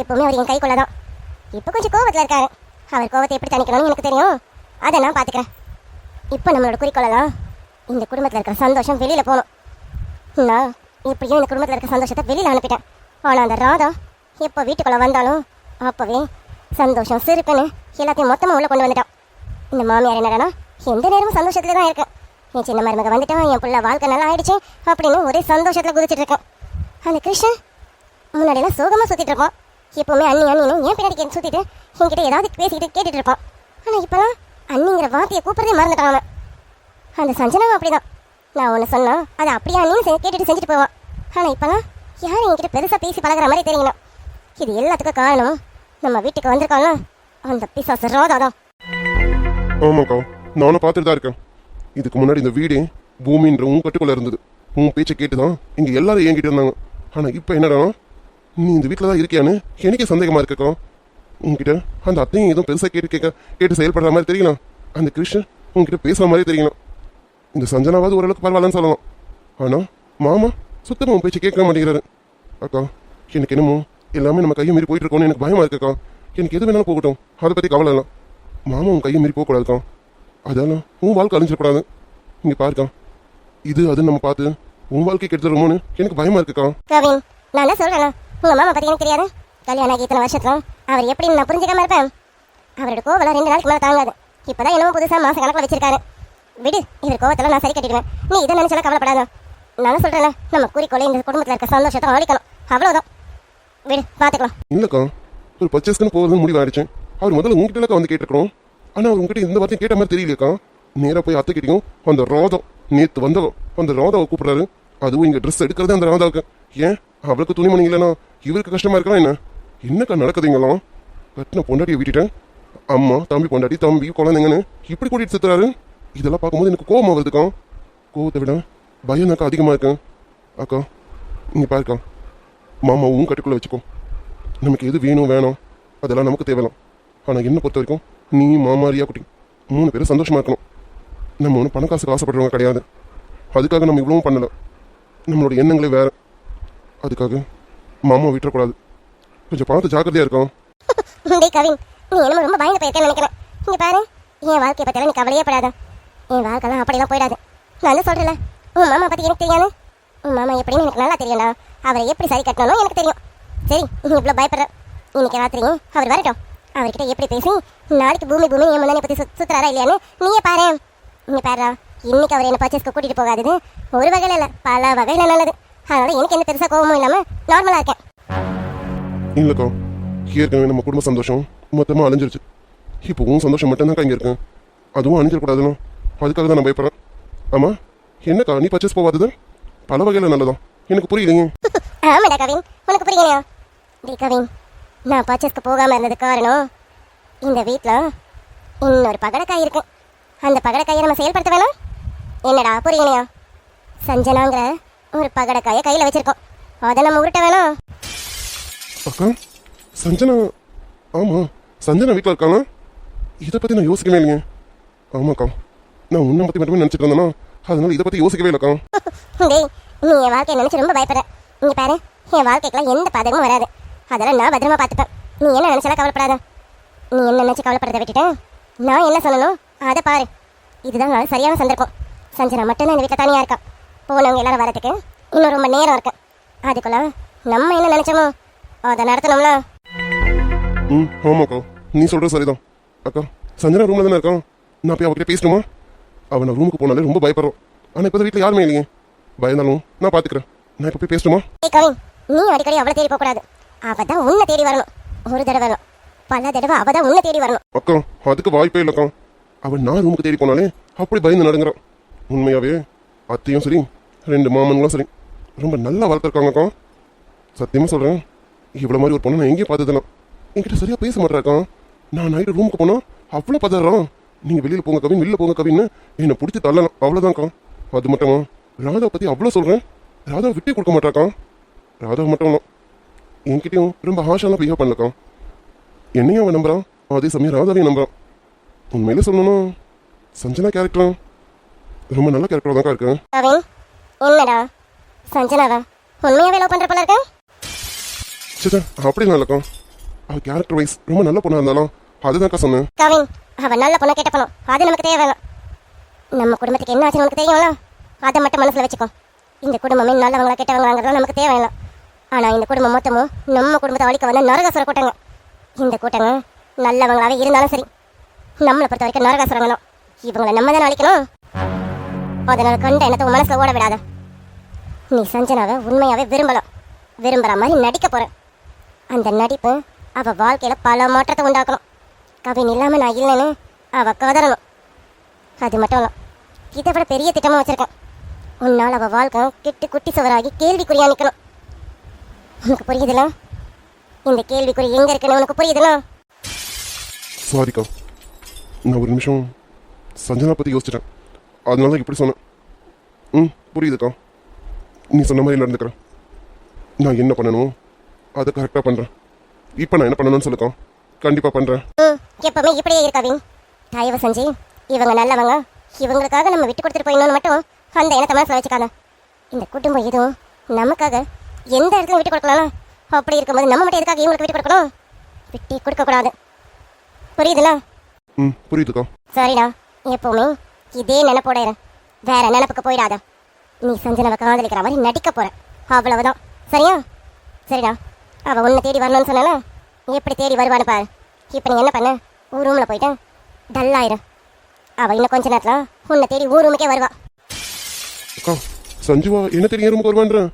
எப்பவுமே அவர் என் கைக்குள்ள தான். இப்போ கொஞ்சம் கோவத்தில் இருக்காரு. அவர் கோவத்தை எப்படி தணிக்கணும்னு எனக்கு தெரியும். அதை நான் பார்த்துக்கிறேன். இப்போ நம்மளோட குறிக்கோளெல்லாம் இந்த குடும்பத்தில் இருக்கிற சந்தோஷம் வெளியில் போகணும். நான் எப்படியும் இந்த குடும்பத்தில் இருக்கிற சந்தோஷத்தை வெளியில் அனுப்பிட்டேன். ஆனால் அந்த ராதா எப்போ வீட்டுக்குள்ளே வந்தாலும் அப்போவே சந்தோஷம் சிரிப்புன்னு எல்லாத்தையும் மொத்தமாக உள்ளே கொண்டு வந்துட்டான். இந்த மாமியார் என்னடனா எந்த நேரமும் சந்தோஷத்தில் தான் இருக்கேன். என் சின்ன மருமக வந்துட்டான், என் பிள்ளை வாழ்க்கை நல்லா ஆயிடுச்சு அப்படின்னு ஒரே சந்தோஷத்தில் குதிச்சுட்டு இருக்கேன். அந்த கிருஷ்ணன் முன்னாடியெல்லாம் சோகமாக சுற்றிட்டு இருப்பான். எப்போவுமே அண்ணின்னு என் பின்னாடி சுற்றிட்டு என்கிட்ட ஏதாவது பேசிக்கிட்டு கேட்டுட்டு இருப்பான். ஆனால் இப்போலாம் அண்ணிங்கிற வார்த்தையை கூப்பிட்றதே மறந்துட்டான் அவன். அந்த சஞ்சனாவும் அப்படிதான். நான் ஒன்று சொன்னால் அதை அப்படியே அண்ணின்னு கேட்டுட்டு செஞ்சுட்டு போவான். ஆனால் இப்போலாம் யாரும் என்கிட்ட பெருசாக பேசி பழகிற மாதிரி தெரியணும். இது எல்லாத்துக்கும் காரணம் நம்ம வீட்டுக்கு வந்திருக்காங்க அந்த பிசாசு ராதா தான். ஆமாக்கா, நானும் பார்த்துட்டு தான் இருக்கேன். இதுக்கு முன்னாடி இந்த வீடே பூமின்ற உன் கட்டுக்குள்ள இருந்தது. உன் பேச்சை கேட்டுதான் இங்கே எல்லாரும் ஏங்கிட்டு இருந்தாங்க. ஆனால் இப்போ என்னடா, நீ இந்த வீட்டில் தான் இருக்கியான்னு எனக்கே சந்தேகமாக இருக்கக்கா. உங்ககிட்ட அந்த அத்தையும் எதுவும் பெருசாக கேட்டு செயல்படுற மாதிரி தெரியலாம். அந்த கிருஷ்ணன் உங்ககிட்ட பேசுகிற மாதிரி தெரியலாம். இந்த சஞ்சனாவது ஓரளவுக்கு பரவாயில்லன்னு சொல்லலாம். ஆனால் மாமா சுத்தமாக உன் பேச்சு கேட்க மாட்டேங்கிறாரு. அக்கா, எனக்கு என்னமோ எல்லாமே நம்ம கையை மீறி போயிட்டு இருக்கோன்னு எனக்கு பயமாக இருக்குக்கா. எனக்கு எது வேணாலும் போகட்டும், அதை பற்றி கவலை இல்லை. மாமா உன் கையை மீறி போகக்கூடாதுக்கா. அதெல்லாம் உன் வாழ்க்கை அழிஞ்சிடக்கூடாது. இங்கே பாருக்கா, இது அது நம்ம பார்த்து உன் வாழ்க்கை கெடுத்துருமோன்னு எனக்கு பயமாக இருக்குக்கா. கவின், நான் தான் சொல்கிறேன், உங்கள் மாமா பற்றி எனக்கு தெரியாது. கல்யாணம் ஆகி இத்தனை வருஷத்துல அவர் எப்படின்னு நான் புரிஞ்சுக்காம இருப்பேன். அவரோட கோவலாம் 2 நாளைக்கு மேலே தாங்காது. இப்போதான் என்னமோ புதுசாக மாச கணக்கில் வச்சிருக்காரு. விடு, இவர் கோவத்தில் நான் சரி கட்டிடுவேன். நீ இதை நினைச்சாலும் கவலைப்படாத. நானும் சொல்கிறேன், நம்ம குறிக்கோளை இந்த குடும்பத்தில் இருக்க சந்தோஷத்தை அழிக்கணும், அவ்வளோதான். விடு, பார்த்துக்கலாம். இல்லைக்கா, ஒரு பர்ச்சேஸ்க்குன்னு போகிறது முடிவாயிடுச்சு. அவர் முதல்ல உங்ககிட்ட வந்து கேட்டுக்கிறோம். ஆனால் அவர் உங்ககிட்ட இந்த வார்த்தையும் கேட்ட மாதிரி தெரியலையக்கா. நேராக போய் அத்தை கிட்டையும் அந்த ராதா நேற்று வந்தவன் அந்த ராதாவை கூப்பிட்றாரு. அதுவும் இங்கே ட்ரெஸ் எடுக்கிறது அந்த ராதாவுக்கு. ஏன் அவளுக்கு துணிமணி இல்லைன்னா இவருக்கு கஷ்டமா இருக்கலாம் என்ன? என்னக்கா நடக்குதுங்களாம்? கட்டின பொண்டாட்டியை விட்டுட்டேன், அம்மா தம்பி பொண்டாட்டி தம்பி குழந்தைங்கன்னு இப்படி கூட்டிட்டு சுத்துறாரு. இதெல்லாம் பார்க்கும்போது எனக்கு கோபமாக வருதுக்கா. கோபத்தை விட பயம் தாக்கா அதிகமாக இருக்கேன். அக்கா, இங்கே பாருக்கா, மாமாவும் கட்டுக்குள்ளே வச்சுக்கோ. நமக்கு எது வேணும் வேணாம் அதெல்லாம் நமக்கு தேவைலாம். ஆனால் என்னை பொறுத்த வரைக்கும் நீ மாமா ரியா குட்டி 3 பேரும் சந்தோஷமாக இருக்கணும். நம்ம ஒன்றும் பணக்காசுக்கு ஆசைப்படுறவங்க கிடையாது. அதுக்காக நம்ம இவ்வளவும் பண்ணலை. நம்மளோட எண்ணங்களே வேறு. அதுக்காக மாமா விட்டுறக்கூடாது. கொஞ்சம் பார்த்து ஜாக்கிரதையாக இருக்கோம். டேய் கவின், நீ என்னமோ ரொம்ப பயந்து போயிருக்கேன்னு நினைக்கிறேன். இங்கே பாரு, என் வாழ்க்கையை பற்றியெல்லாம் நீ கவலையே படாத. என் வாழ்க்கைலாம் அப்படிலாம் போயிடாது. நான் தான் சொல்கிறேன்ல, உன் மாமா பற்றி எனக்கு தெரியாது. உன் மாமா எப்படின்னு எனக்கு நல்லா தெரியும்டா. அவரை எப்படி சரி கட்டணும் எனக்கு தெரியும். சரி, நீ இவ்வளோ பயப்படுற. இன்னைக்கு ராத்திரி அவர் வரட்டும். அவர்கிட்ட எப்படி பேசி நாளைக்கு பூமி என் முன்னாடி பற்றி சுற்றுறாரா இல்லையான்னு நீயே பாரு. நீ பாருடா, இன்னைக்கு அவர் என்ன பர்ச்சேஸ்க்கு கூட்டிகிட்டு போகாதது ஒரு வகையில் இல்லை, பல வகையில் நல்லது. அதனால எனக்கு எந்த பெருசாக கோபமும் இல்லாமல் நார்மலாக இருக்கேன். இல்லக்கா, ஏற்கனவே நம்ம குடும்ப சந்தோஷம் மொத்தமா அழிஞ்சிருச்சு. இப்போ உன் சந்தோஷம் மட்டும்தான் இங்க இருக்கேன். அதுவும் அழிஞ்சிடக்கூடாதுன்னு அதுக்காக தான் நான் பயப்படுறேன். ஆமா, என்னக்கா நீ பர்ச்சேஸ் போகாதது பல வகையில நல்லதான், எனக்கு புரியலையே. ஆமாடா கவின், உனக்கு புரியலையா? டி கவின், நான் பர்ச்சேஸ்க்கு போகாமல் இருந்தது காரணம், இந்த வீட்டில் இன்னொரு பகடக்காய் இருக்கு. அந்த பகடக்காயை நம்ம செயல்படுத்த வேணாம். என்னடா புரியலையா? சஞ்சனாங்கிற ஒரு பகடக்காயை கையில் வச்சிருக்கோம், அதை நம்ம உருட்ட வேணாம். அக்கா, சஞ்சனா? ஆமா, சஞ்சனா வீட்டில் இருக்கானா? இதை பத்தி நான் யோசிக்கவே இல்லைங்க. ஆமாக்கா, நான் உன்னை பத்தி மட்டுமே நினைச்சிட்டு இருந்தேனா, அதனால இதை பத்தி யோசிக்கவே இல்லக்கா. டேய், நீ என் வாழ்க்கையை நினைச்சு ரொம்ப பயப்படுற. இங்க பாரு, என் வாழ்க்கைக்கெல்லாம் எந்த பாதகமும் வராது. அதெல்லாம் நான் பத்திரமா பார்த்துப்பேன். நீ என்ன நினைச்சாலும் கவலைப்படாத. நீ என்ன நினைச்சு கவலைப்படுறதை விட்டுட்டு நான் என்ன சொல்லணும் அதை பாரு. இதுதான் நான் சரியான சந்தர்ப்பம். சஞ்சனா மட்டும்தான் இந்த வீட்டில் தனியாக இருக்கா. போனவங்க எல்லாரும் வரதுக்கு இன்னும் ரொம்ப நேரம் இருக்கு. அதுக்குள்ள நம்ம என்ன நினைச்சோமோ அதை நடத்தணும்ல. ஆமாக்கா, நீ சொல்றது சரிதான். அக்கா, சஞ்சனா ரூம்ல தானே இருக்கான். நான் போய் அவகிட்ட பேசணுமா? அவன் ரூமுக்கு போனாலே ரொம்ப பயப்படுறான். ஆனால் இப்போ வீட்டில் யாருமே இல்லையே. பயந்தாலும் நான் பார்த்துக்கிறேன். நான் இப்போ போய் பேசணுமா? ஏய் கவின், நீ அடிக்கடி அவளை தேடி போகக்கூடாது. அவ தான் உன்னை தேடி வரணும். ஒரு தடவை வரணும், பல தடவை அவ தான் உன்னை தேடி வரணும். அக்கா, அதுக்கு வாய்ப்பே இல்லைக்கா. அவன் நான் ரூமுக்கு தேடி போனாலே அப்படி பயந்து நடங்குறான். உண்மையாவே அத்தையும் சரி, 2 மாமன்களும் சரி, ரொம்ப நல்லா வளர்த்துருக்காங்கக்கா. சத்தியமாக சொல்கிறேன், இவ்வளோ மாதிரி ஒரு பொண்ணை நான் எங்கேயும் பார்த்ததில்ல. என்கிட்ட சரியாக பேச மாட்டேறாக்கா. நான் நைட்டு ரூமுக்கு போனால் அவ்வளோ பதறான். நீங்கள் வெளியில் போங்க கவின், வெளியில் போங்க கவின்னு என்னை பிடிச்சி தள்ளலாம், அவ்வளோதான்க்கா. அது மட்டுமா, ராதாவை பற்றி அவ்வளோ சொல்கிறேன், ராதாவை விட்டே கொடுக்க மாட்டாக்கா. ராதாவை மட்டும் இல்லை, என்கிட்டயும் ரொம்ப ஹாஷாலாம் பிஹேவ் பண்ணலக்கா. என்னையும் அவன் நம்புறான், அதே சமயம் ராதாவையும் நம்புறான். உண்மையில சொல்லணும்னா சஞ்சனா கேரக்டர் ரொம்ப நல்ல கேரக்டர் தான்க்கா இருக்கு. கவின், என்னடா சஞ்சனாவா உண்மையாவே லவ் பண்ற போல இருக்க? சரி, அப்படிலாம் இல்லக்கா. அவள் கேரக்டர் வைஸ் ரொம்ப நல்ல பொண்ணா இருந்தாலும் அதுதான்க்கா சொன்னேன். கவின், அவன் நல்ல பொண்ணை கேட்ட பொண்ணும், அது நமக்கு தேவை. நம்ம குடும்பத்துக்கு என்ன ஆச்சுன்னு உனக்கு தெரியும்ல, அதை மட்டும் மனசுல வச்சுக்கோ. இந்த குடும்பமே நல்லவங்களா கெட்டவங்களாங்கிறதுலாம் நமக்கு தேவையில்லை. ஆனா இந்த குடும்பம் மொத்தமும் நம்ம குடும்பத்தை அழிக்க வந்த நரகாசுர கூட்டங்க. இந்த கூட்டங்க நல்லவங்களாவே இருந்தாலும் சரி, நம்மளை பொறுத்த வரைக்கும் நரகாசுரங்க தான். இவங்களை நம்ம தானே அழிக்கணும். அதனால கண்ட எண்ணத்தை உன் மனசுல ஓட விடாத. நீ சஞ்சனாவை உண்மையாவே விரும்புற மாதிரி நடிக்க போற. அந்த நடிப்பு அவ வாழ்க்கையில பல மாற்றத்தை உண்டாக்கணும். கவின் இல்லாம நான் இல்லைன்னு அவ கதறணும். அது மட்டும் இல்லை, இதை விட பெரிய திட்டமா வச்சிருக்கேன். உன்னால் அவ வாழ்க்கை கெட்டு குட்டி சுவராகி கேள்விக்குறியா நிற்கணும். உனக்கு புரியுதுல? இந்த கேள்விக்குறி எங்க இருக்குன்னு உனக்கு புரியுதுல? சாரிக்கா, நான் ஒரு நிமிஷம் சஞ்சனா பற்றி யோசிச்சிட்டேன், அதனால தான் இப்படி சொன்னேன். புரியுதுக்கா, நீ சொன்ன மாதிரி நடந்துக்கிறேன். நான் என்ன பண்ணணும் அதை கரெக்டாக பண்ணுறேன். இப்போ நான் என்ன பண்ணணும்னு சொல்லுக்கா, கண்டிப்பாக பண்ணுறேன். எப்பவுமே இப்படியே இருக்காவின். தயவு செஞ்சு இவங்க நல்லவங்க, இவங்களுக்காக நம்ம விட்டு கொடுத்துட்டு போயிடணும்னு மட்டும் அந்த எண்ணத்தை மனசில் வச்சுக்காத. இந்த குடும்பம் எதுவும் நமக்காக எந்த இடத்துல விட்டு கொடுக்கலாம். அப்படி இருக்கும்போது நம்ம மட்டும் எதுக்காக இவங்களுக்கு விட்டு கொடுக்கணும்? விட்டு கொடுக்கக்கூடாது. புரியுதுல? புரியுதுக்கா. சரிடா, எப்பவுமே இதே நினைப்போட இரு, வேற நினைப்புக்கு போயிடாத. நீ சஞ்சனாவை காதலிக்கிற மாதிரி நடிக்க போற, அவ்வளவுதான். சரியா? சரிடா, அவ உன்னை தேடி வரணும்னு சொன்னால எப்படி தேடி வருவான்னு பாரு. இப்போ நீ என்ன பண்ண, ஊர் ரூமில் போயிட்டு டல்லாயிரு. அவ இன்னும் கொஞ்ச நேரத்துல உன்னை தேடி ஊர் ரூமுக்கே வருவா. அக்கா, சஞ்சுவா என்ன தேடி ரூமுக்கு வருவான்றேன்.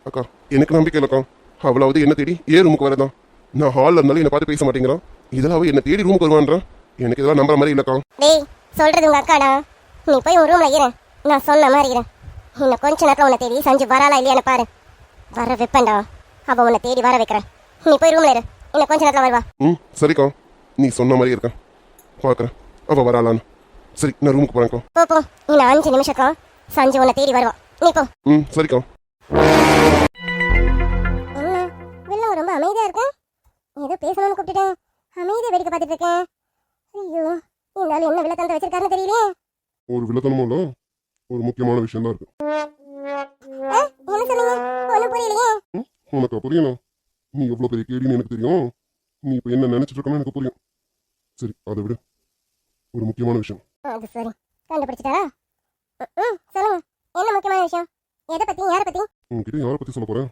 அக்கா, எனக்கு நம்பிக்கை இல்லைக்கா. அவளாவது என்ன தேடி ரூமுக்கு வரதான். நான் ஹாலில் இருந்தாலும் என்னை பார்த்து பேச மாட்டேங்கிறான். இதெல்லாம் அவ என்ன தேடி ரூமுக்கு வருவான்றான். எனக்கு இதெல்லாம் நம்புற மாதிரி இல்லைக்கா. டேய், சொல்றது உங்க அக்காடா. நீ போய் உன் ரூம்ல இரு, நான் சொன்ன மாதிரி இரு. இன்னும் கொஞ்ச நேரத்தில் உன்னை தேடி சஞ்சு வராளா இல்லையான்னு பாரு. வர வைப்பேன்டா, அவ உன்னை தேடி வர வைக்கிறேன். நீ போய் ரூம்ல இரு, இன்னும் கொஞ்ச நேரத்தில் வருவா. சரிக்கா, நீ சொன்ன மாதிரி இருக்கேன், பார்க்குறேன் அவள் வராளான்னு. சரி, நான் ரூமுக்கு போகிறேன்க்கா. போ, இன்னும் 5 நிமிஷக்கா சஞ்சு உன்னை தேடி வருவா. நீ போ. சரிக்கா. வெளில ரொம்ப அமைதியா இருக்கேன். ஏதோ பேசணும்னு கூப்பிட்டுட்டேன், அமைதியா வேடிக்கை பார்த்துட்டு இருக்கேன். ஐயோ, இந்த ஆளு என்ன வில்லத்தனத்தை வச்சிருக்காருன்னு தெரியலையே. ஒரு வில்லத்தனமும் இல்லை, ஒரு முக்கியமான விஷயம் தான் இருக்கு. என்ன சொன்னீங்க? ஒன்றும் புரியலையே. உனக்கா புரியணும்? நீ எவ்வளோ பெரிய கேள்வின்னு எனக்கு தெரியும். நீ இப்போ என்ன நினைச்சிட்டு இருக்கணும் எனக்கு புரியும். சரி, அதை விடு. ஒரு முக்கியமான விஷயம். அது சரி, கண்டுபிடிச்சிட்டாரா? சொல்லுங்க, என்ன முக்கியமான விஷயம்? எதை பத்தி, யாரை பத்தி? உன்கிட்ட யாரை பத்தி சொல்ல போறேன்?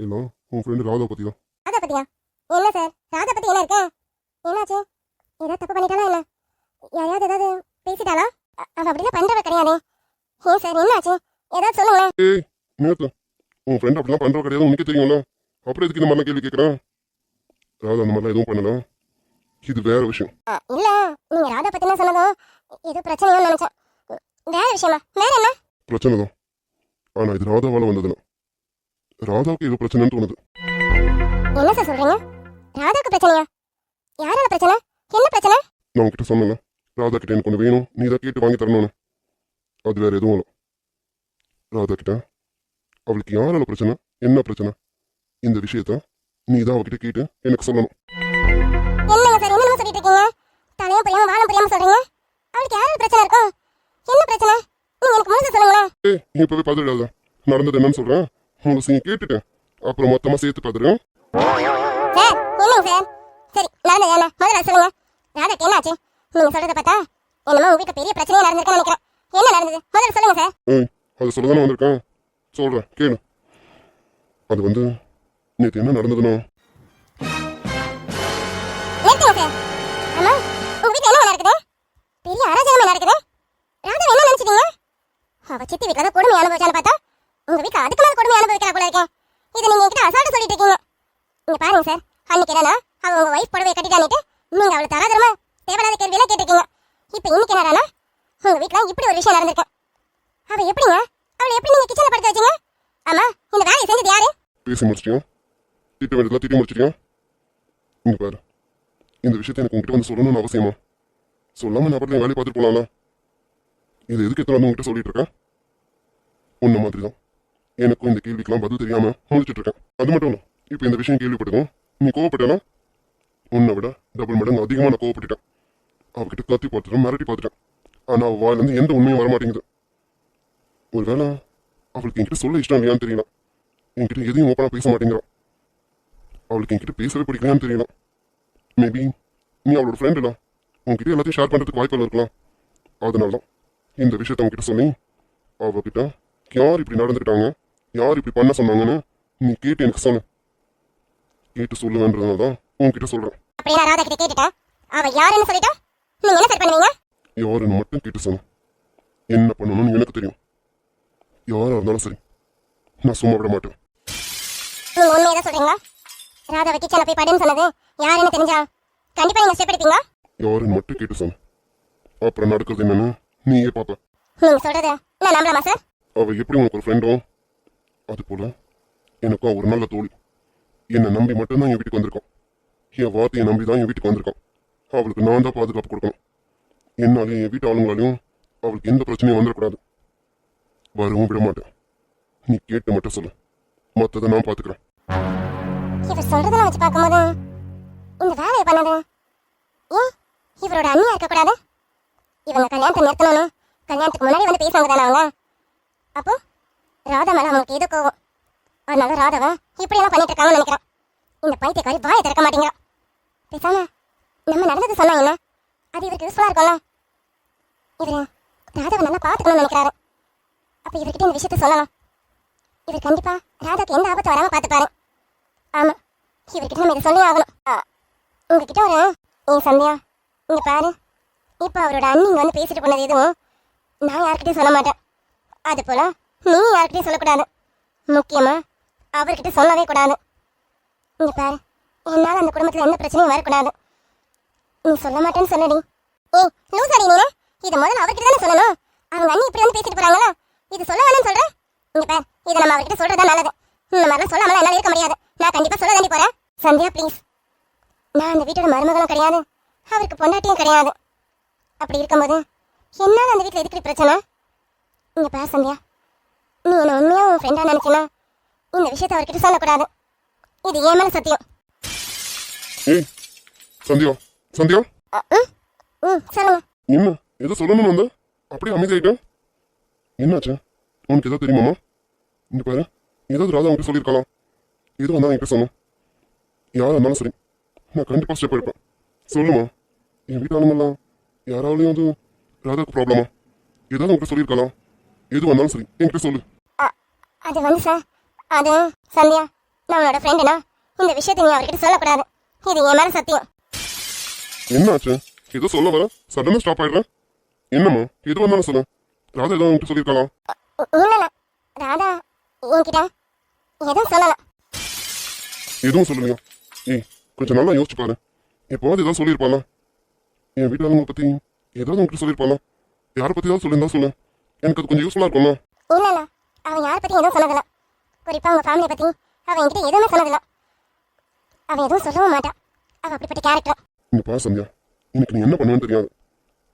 எல்லாம் உன் ஃப்ரெண்டு ராதா பத்தி தான். ராதா பத்தியா? என்ன சார், ராதா பத்தி என்ன இருக்கு? என்னாச்சு? ஏதாவது தப்பு பண்ணிட்டாளா என்ன? யாரையாவது ஏதாவது பேசிட்டாளா? அவ அப்படிலாம் பண்றவ கிடையாது. ஏன் சார், என்னாச்சு? ஏதாவது சொல்லுங்களேன். ஏய் நேத்து உன் ஃப்ரெண்ட் அப்படிலாம் பண்றவ கிடையாது, உனக்கே தெரியும்ல. அப்புறம் எதுக்கு இந்த மாதிரிலாம் கேள்வி கேட்கறேன்? ராதா அந்த மாதிரிலாம் எதுவும் பண்ணல. இது வேற விஷயம். இல்ல, நீங்க ராதா பத்தினா சொன்னதும் ஏதோ பிரச்சனையோன்னு நினைச்சேன். வேற விஷயமா? வேற என்ன? பிரச்சனை தான். ஆனா இது ராதாவால வந்ததுல ராதாவுக்கு ஏதோ பிரச்சனைன்னு தோணுது. என்ன சார் சொல்றீங்க? ராதாக்கு பிரச்சனையா? யாரால பிரச்சனை? என்ன பிரச்சனை? நான் உன்கிட்ட சொன்னல, ராதா கிட்ட எனக்கு ஒன்று வேணும், நீ தான் கேட்டு வாங்கி தரணும்னு. அது வேற எதுவும் இல்லை. ராதா கிட்ட அவளுக்கு யாரால பிரச்சனை, என்ன பிரச்சனை, இந்த விஷயத்த நீ தான் அவகிட்ட கேட்டு எனக்கு சொல்லணும். என்னங்க சார், என்னமா சொல்லிட்டு இருக்கீங்க? தலையும் புரியாம வானம் புரியாம சொல்றீங்க. அவளுக்கு யாரால பிரச்சனை இருக்கும்? என்ன பிரச்சனை? நீங்க எனக்கு முழுசா சொல்லுங்களேன். ஏய் நீ இப்பவே பார்த்துடாத. நடந்தது என்னன்னு சொல்றேன், முழுசையும் கேட்டுட்டேன், அப்புறம் மொத்தமா சேர்த்து பார்த்துடுறேன். சார், என்னங்க சார்? சரி, நடந்தது என்ன முதல்ல சொல்லுங்க. ராதாக்கு என்ன ஆச்சு? நீங்க சொல்றத பார்த்தா என்னமோ உங்க வீட்டுல பெரிய பிரச்சனையா நடந்திருக்குன்னு நினைக்கிறேன். என்ன நடந்தது முதல்ல சொல்லுங்க சார். ஏய் அது சொல்லதானே வந்திருக்கேன், சொல்றேன் கேளு. அது வந்து நேற்று என்ன நடந்ததுன்னா, நிறுத்துங்க சார். அம்மா, உங்க வீட்டுல என்ன நடக்குது? பெரிய அராஜகமே நடக்குது. ராதா என்ன நினைச்சிட்டீங்க? அவ சித்தி வீட்டுல தான் கொடுமை அனுபவிச்சான்னு பார்த்தா உங்க வீட்டுல அதுக்கு மேல கொடுமை அனுபவிக்கிறா போல இருக்கேன். இதை நீங்க என்கிட்ட அசால்ட்டா சொல்லிட்டு இருக்கீங்க. இங்க பாருங்க சார், அன்னைக்கு என்னன்னா அவ உங்க வைஃப் புடவையை கட்டிட்டானிட்டு நீங்க அவளை தராதரமா தேவையில்லாத கேள்வியெல்லாம் கேட்டிருக்கீங்க. இப்ப இன்னைக்கு என்னடானா உங்க வீட்டுல இப்படி ஒரு விஷயம் நடந்திருக்கு. அவ எப்படிங்க, அவளை எப்படி நீங்க கிச்சன்ல படுக்க வச்சீங்க? ஆமா, இந்த வேலையை செஞ்சது யாரு? பேசி முடிச்சிட்டியா? திட்ட வேண்டியதுலாம் திட்டி முடிச்சிட்டியா? இங்க பாரு, இந்த விஷயத்தை எனக்கு உங்ககிட்ட வந்து சொல்லணும்னு அவசியமா? சொல்லாம நான் அப்புறம் வேலையை பார்த்துட்டு போலாம்ல. இது எதுக்கு எத்தனை வந்து உங்ககிட்ட சொல்லிட்டு இருக்கேன்? உன்ன மாதிரி தான் எனக்கும் இந்த கேள்விக்கெல்லாம் பதில் தெரியாம முடிச்சிட்டு இருக்கேன். அது மட்டும் இல்லை, இப்போ இந்த விஷயம் கேள்விப்பட்டதும் நீ கோவப்பட்டேனா? உன்னை விட டபுள் மடங்கு அதிகமாக நான் கோவப்பட்டுட்டேன். அவகிட்ட கத்தி பார்த்துட்டேன், மிரட்டி பார்த்துட்டேன். ஆனால் அவள் வாயிலேருந்து எந்த உண்மையும் வரமாட்டேங்குது. ஒருவேளை அவளுக்கு என்கிட்ட சொல்ல இஷ்டம் இல்லையான்னு தெரியல. என்கிட்ட எதையும் ஓப்பனாக பேச மாட்டேங்கிறான். அவளுக்கு என்கிட்ட பேசவே பிடிக்கலையான்னு தெரியல. மேபி நீ அவளோட ஃப்ரெண்ட் இல்லை, உன்கிட்ட எல்லாத்தையும் ஷேர் பண்ணுறதுக்கு வாய்ப்புகள் இருக்கலாம். அதனால தான் இந்த விஷயத்த உங்ககிட்ட சொல்லி அவகிட்ட யார் இப்படி நடந்துக்கிட்டாங்க, யார் இப்படி பண்ண சொன்னாங்கன்னு நீ கேட்டு எனக்கு சொல்லு. கேட்டு சொல்லுவேன்றதுனால தான் உன்கிட்ட சொல்கிறேன். அப்படியே ராதா கிட்ட கேட்டுட்டா அவ யாருன்னு சொல்லிட்டா நீங்க என்ன சரி பண்ணுவீங்க? யாருன்னு மட்டும் கேட்டு சொல்லு. என்ன பண்ணணும்னு எனக்கு தெரியும். யாராக இருந்தாலும் சரி, நான் சும்மா விட மாட்டேன். நீங்க உண்மையை தான் சொல்றீங்களா? ராதாவை கிச்சன்ல போய் படுன்னு சொன்னது யாருன்னு தெரிஞ்சா கண்டிப்பா நீங்க ஸ்டெப் எடுப்பீங்களா? யாருன்னு மட்டும் கேட்டு சொல்லு. அப்புறம் நடக்கிறது என்னன்னு நீயே பார்ப்ப. நீங்க சொல்றத நான் நம்பலாமா சார்? அவ எப்படி உனக்கு ஒரு ஃப்ரெண்டோ, அது போல எனக்கும் ஒரு நல்ல தோழி. என்னை நம்பி மட்டும்தான் என் வீட்டுக்கு வந்திருக்கான். என் வார்த்தையை நம்பி தான் என் வீட்டுக்கு வந்திருக்கான். அவளுக்கு நான் தான் பாதுகாப்பு கொடுக்கணும். என்னாலையும் என் வீட்டு ஆளுங்களாலையும் அவளுக்கு எந்த பிரச்சனையும் வந்துடக்கூடாது. வரவும் விட மாட்டேன். நீ கேட்டு மட்டும் சொல்லு, மற்றதை நான் பார்த்துக்கிறேன். இவர் சொல்றதெல்லாம் வச்சு பார்க்கும்போது இந்த வேலையை பண்ணது ஏன் இவரோட அண்ணியா இருக்கக்கூடாது? இவங்க கல்யாணத்தை நிறுத்தணும்னு கல்யாணத்துக்கு முன்னாடி வந்து பேசுவாங்க தானே அவங்க. அப்போ ராதா மேல அவங்களுக்கு ஏதோ கோவம். அதனால ராதாவை இப்படியெல்லாம் பண்ணிட்டு இருக்காங்கன்னு நினைக்கிறேன். இந்த பைத்தியக்காரி வாயை திறக்க மாட்டேங்கிறா. பேசாம நம்ம நடந்தது சொன்னாங்கல்ல, அது இவருக்கு யூஸ்ஃபுல்லா இருக்கும்ல. இவரு ராதாவை நல்லா பார்த்துக்கணும்னு நினைக்கிறாரு. அப்ப இவர்கிட்ட இந்த விஷயத்த சொல்லலாம். இவர் கண்டிப்பா ராதாக்கு எந்த ஆபத்து வராம பார்த்துப்பாரு. ஆமா, இவர்கிட்ட நம்ம இதை சொல்லி ஆகணும். உங்ககிட்ட ஒரு ஏன் சந்தியா, இங்க பாரு, இப்ப அவரோட அண்ணி இங்க வந்து பேசிட்டு போனது எதுவும் நான் யார்கிட்டயும் சொல்ல மாட்டேன். அது போல நீ யார்கிட்டயும் சொல்லக்கூடாது. முக்கியமா அவர்கிட்ட சொல்லவே கூடாது. இங்க பாரு, என்னால அந்த குடும்பத்துல எந்த பிரச்சனையும் வரக்கூடாது. நீ சொல்ல மாட்டேன்னு சொல்லடி. ஏய் லூசாடி நீ, இதை முதல்ல அவர்கிட்ட தானே சொல்லணும். அவங்க அண்ணி இப்படி வந்து பேசிட்டு போறாங்களா, இது சொல்ல வேணும்னு சொல்றேன். இங்க பாரு, இதை நம்ம அவர்கிட்ட சொல்றதா நல்லது. இந்த மாதிரிலாம் சொல்லாமலாம் என்னால இருக்க முடியாது. நான் கண்டிப்பா சொல்ல தாண்டி போறேன். சந்தியா ப்ளீஸ், நான் அந்த வீட்டோட மருமகளும் கிடையாது, அவருக்கு பொண்டாட்டியும் கிடையாது. அப்படி இருக்கும்போது என்னால அந்த வீட்டில் எதுக்கு பிரச்சனை? இங்க பாரு சந்தியா, நீ என்ன உண்மையா உன் ஃப்ரெண்டா நினைச்சினா இந்த விஷயத்தை அவர்கிட்ட சொல்லக்கூடாது. இது ஏன் மேல சத்தியம். ஏய் சந்தியா, சந்தியா, சொல்லுங்க. என்ன ஏதோ சொல்லணும்னு வந்த, அப்படியே அமைதியாயிட்டேன். என்னாச்சு, உனக்கு ஏதோ தெரியுமாமா? இங்க பாரு, ஏதாவது ராதா உங்ககிட்ட சொல்லியிருக்கலாம். எது வந்தா என்கிட்ட சொன்னோம். யாரா இருந்தாலும் சரி, நான் கண்டிப்பா ஸ்டெப் எடுப்பேன். சொல்லுமா, என் வீட்டு ஆளுங்கெல்லாம் யாராலையும் வந்து ராதாவுக்கு ப்ராப்ளமா ஏதாவது உங்ககிட்ட சொல்லியிருக்கலாம் எது வந்தாலும் சரி என்கிட்ட சொல்லு. அது வந்து சார் அது சந்தியா நான் உன்னோட ஃப்ரெண்டுனா இந்த விஷயத்தை நீ அவர்கிட்ட சொல்லக்கூடாது. இது என் மேல சத்தியம். என்ன ஆச்சு? ஏதோ சொல்ல வர சடனா ஸ்டாப் ஆயிடுறேன். என்னம்மா எது வந்தாலும் சொல்லு. ராதா ஏதோ உங்ககிட்ட சொல்லியிருக்கலாம். இல்ல ராதா என்கிட்ட எதுவும் சொல்லலாம். எதுவும் சொல்லலையா? ஏய் கொஞ்சம் நல்லா யோசிச்சு பாரு. எப்போவாது ஏதாவது சொல்லியிருப்பாளா? என் வீட்டு ஆளுங்களை பத்தி ஏதாவது உங்ககிட்ட சொல்லியிருப்பாளா? யாரை பத்தி ஏதாவது சொல்லியிருந்தா சொல்லு. எனக்கு அது கொஞ்சம் யூஸ்ஃபுல்லா இருக்கும்ல. இல்ல அவன் யாரை பத்தி எதுவும் சொன்னதில்ல. குறிப்பா உங்க ஃபேமிலியை பத்தி அவன் என்கிட்ட எதுவுமே சொன்னதில்ல. அவன் எதுவும் சொல்லவும் மாட்டான். அவன் அப்படிப்பட்ட கேரக்டர். இங்க பா சந்தியா, எனக்கு நீ என்ன பண்ணுவேன்னு தெரியாது.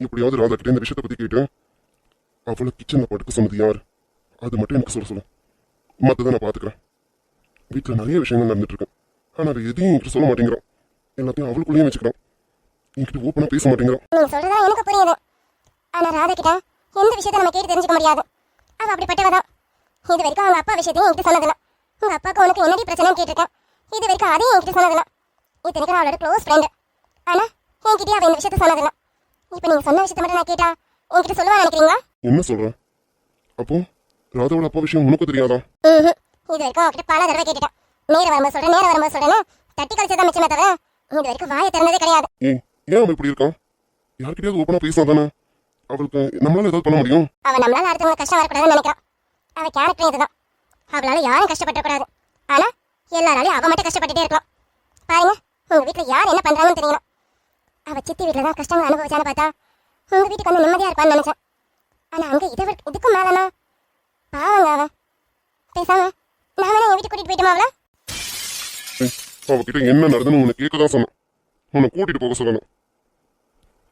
எப்படியாவது ராதா கிட்ட இந்த விஷயத்தை பத்தி கேட்டு அவளை கிச்சன்ல படுக்க சொன்னது யாரு அது மட்டும் எனக்கு சொல்லு. மற்றதை நான் பாத்துக்கிறேன். வீட்டுல நிறைய விஷயங்கள் நடந்துட்டு இருக்கு. ஆனா அவ எதையும் என்கிட்ட சொல்ல மாட்டேங்கிறான். எல்லாத்தையும் அவளுக்குள்ளேயே வச்சுக்கிறான். என்கிட்ட ஓப்பனா பேச மாட்டேங்கிறான். நீ சொல்றதா எனக்கு புரியுது. ஆனா ராதா கிட்ட எந்த விஷயத்தை நம்ம கேட்டு தெரிஞ்சுக்க முடியாது. அவ அப்படிப்பட்டவதான். இது வரைக்கும் அவங்க அப்பா விஷயத்தையும் என்கிட்ட சொன்னதில்ல. உங்க அப்பாவுக்கு உனக்கு என்னடி பிரச்சனைன்னு கேட்டிருக்கேன். இது வரைக்கும் அதையும் என்கிட்ட சொன்னதில்ல. இத்தனைக்கும் அவளோட க்ளோஸ் ஃப்ரெண்டு. ஆனா என்கிட்டயே அவ இந்த விஷயத்த சொன்னதில்ல. இப்ப நீங்க சொன்ன விஷயத்த மட்டும் நான் கேட்டா என்கிட்ட சொல்லுவா நினைக்கிறீங்களா? என்ன சொல்ற? அப்போ ராதாவோட அப்பா விஷயம் உனக்கு தெரியாதா? இது வரைக்கும் அவகிட்ட பல தடவை கேட்டுட்டேன். நேரம் வரும்போது சொல்றேன்னு தட்டி கழிச்சதான் மிச்சமே தவிர இது வரைக்கும் வாயை திறந்ததே கிடையாது. ஏன் அவன் இப்படி இருக்கான்? யார்கிட்டயாவது ஓப்பனா பேசினா தானே அவளுக்கு நம்மளால ஏதாவது பண்ண முடியும். அவன் நம்மளால அடுத்தவங்க கஷ்டம் வரக்கூடாதுன்னு நினைக்கிறான். அவ கேரக்டர் இதுதான். அவளால யாரும் கஷ்டப்படக்கூடாது. ஆனா எல்லாராலையும் அவ மட்டும் கஷ்டப்பட்டுட்டே இருக்கலாம். பாருங்க உங்க வீட்டுல யார் என்ன பண்றாங்கன்னு தெரியணும். அவ சித்தி வீட்டுல தான் கஷ்டங்கள் அனுபவிச்சான்னு பார்த்தா உங்க வீட்டுக்கு வந்து நிம்மதியா இருப்பான்னு நினைச்சேன். ஆனா அங்க இதுக்கும் மேலனா பாவங்க அவ. பேசாம நான் வேணா என் வீட்டுக்கு கூட்டிட்டு போயிட்டுமா அவள? அவகிட்ட என்ன நடந்ததுன்னு உன்னை கேட்கதான் சொன்னான். உன்னை கூட்டிட்டு போக சொல்லணும்.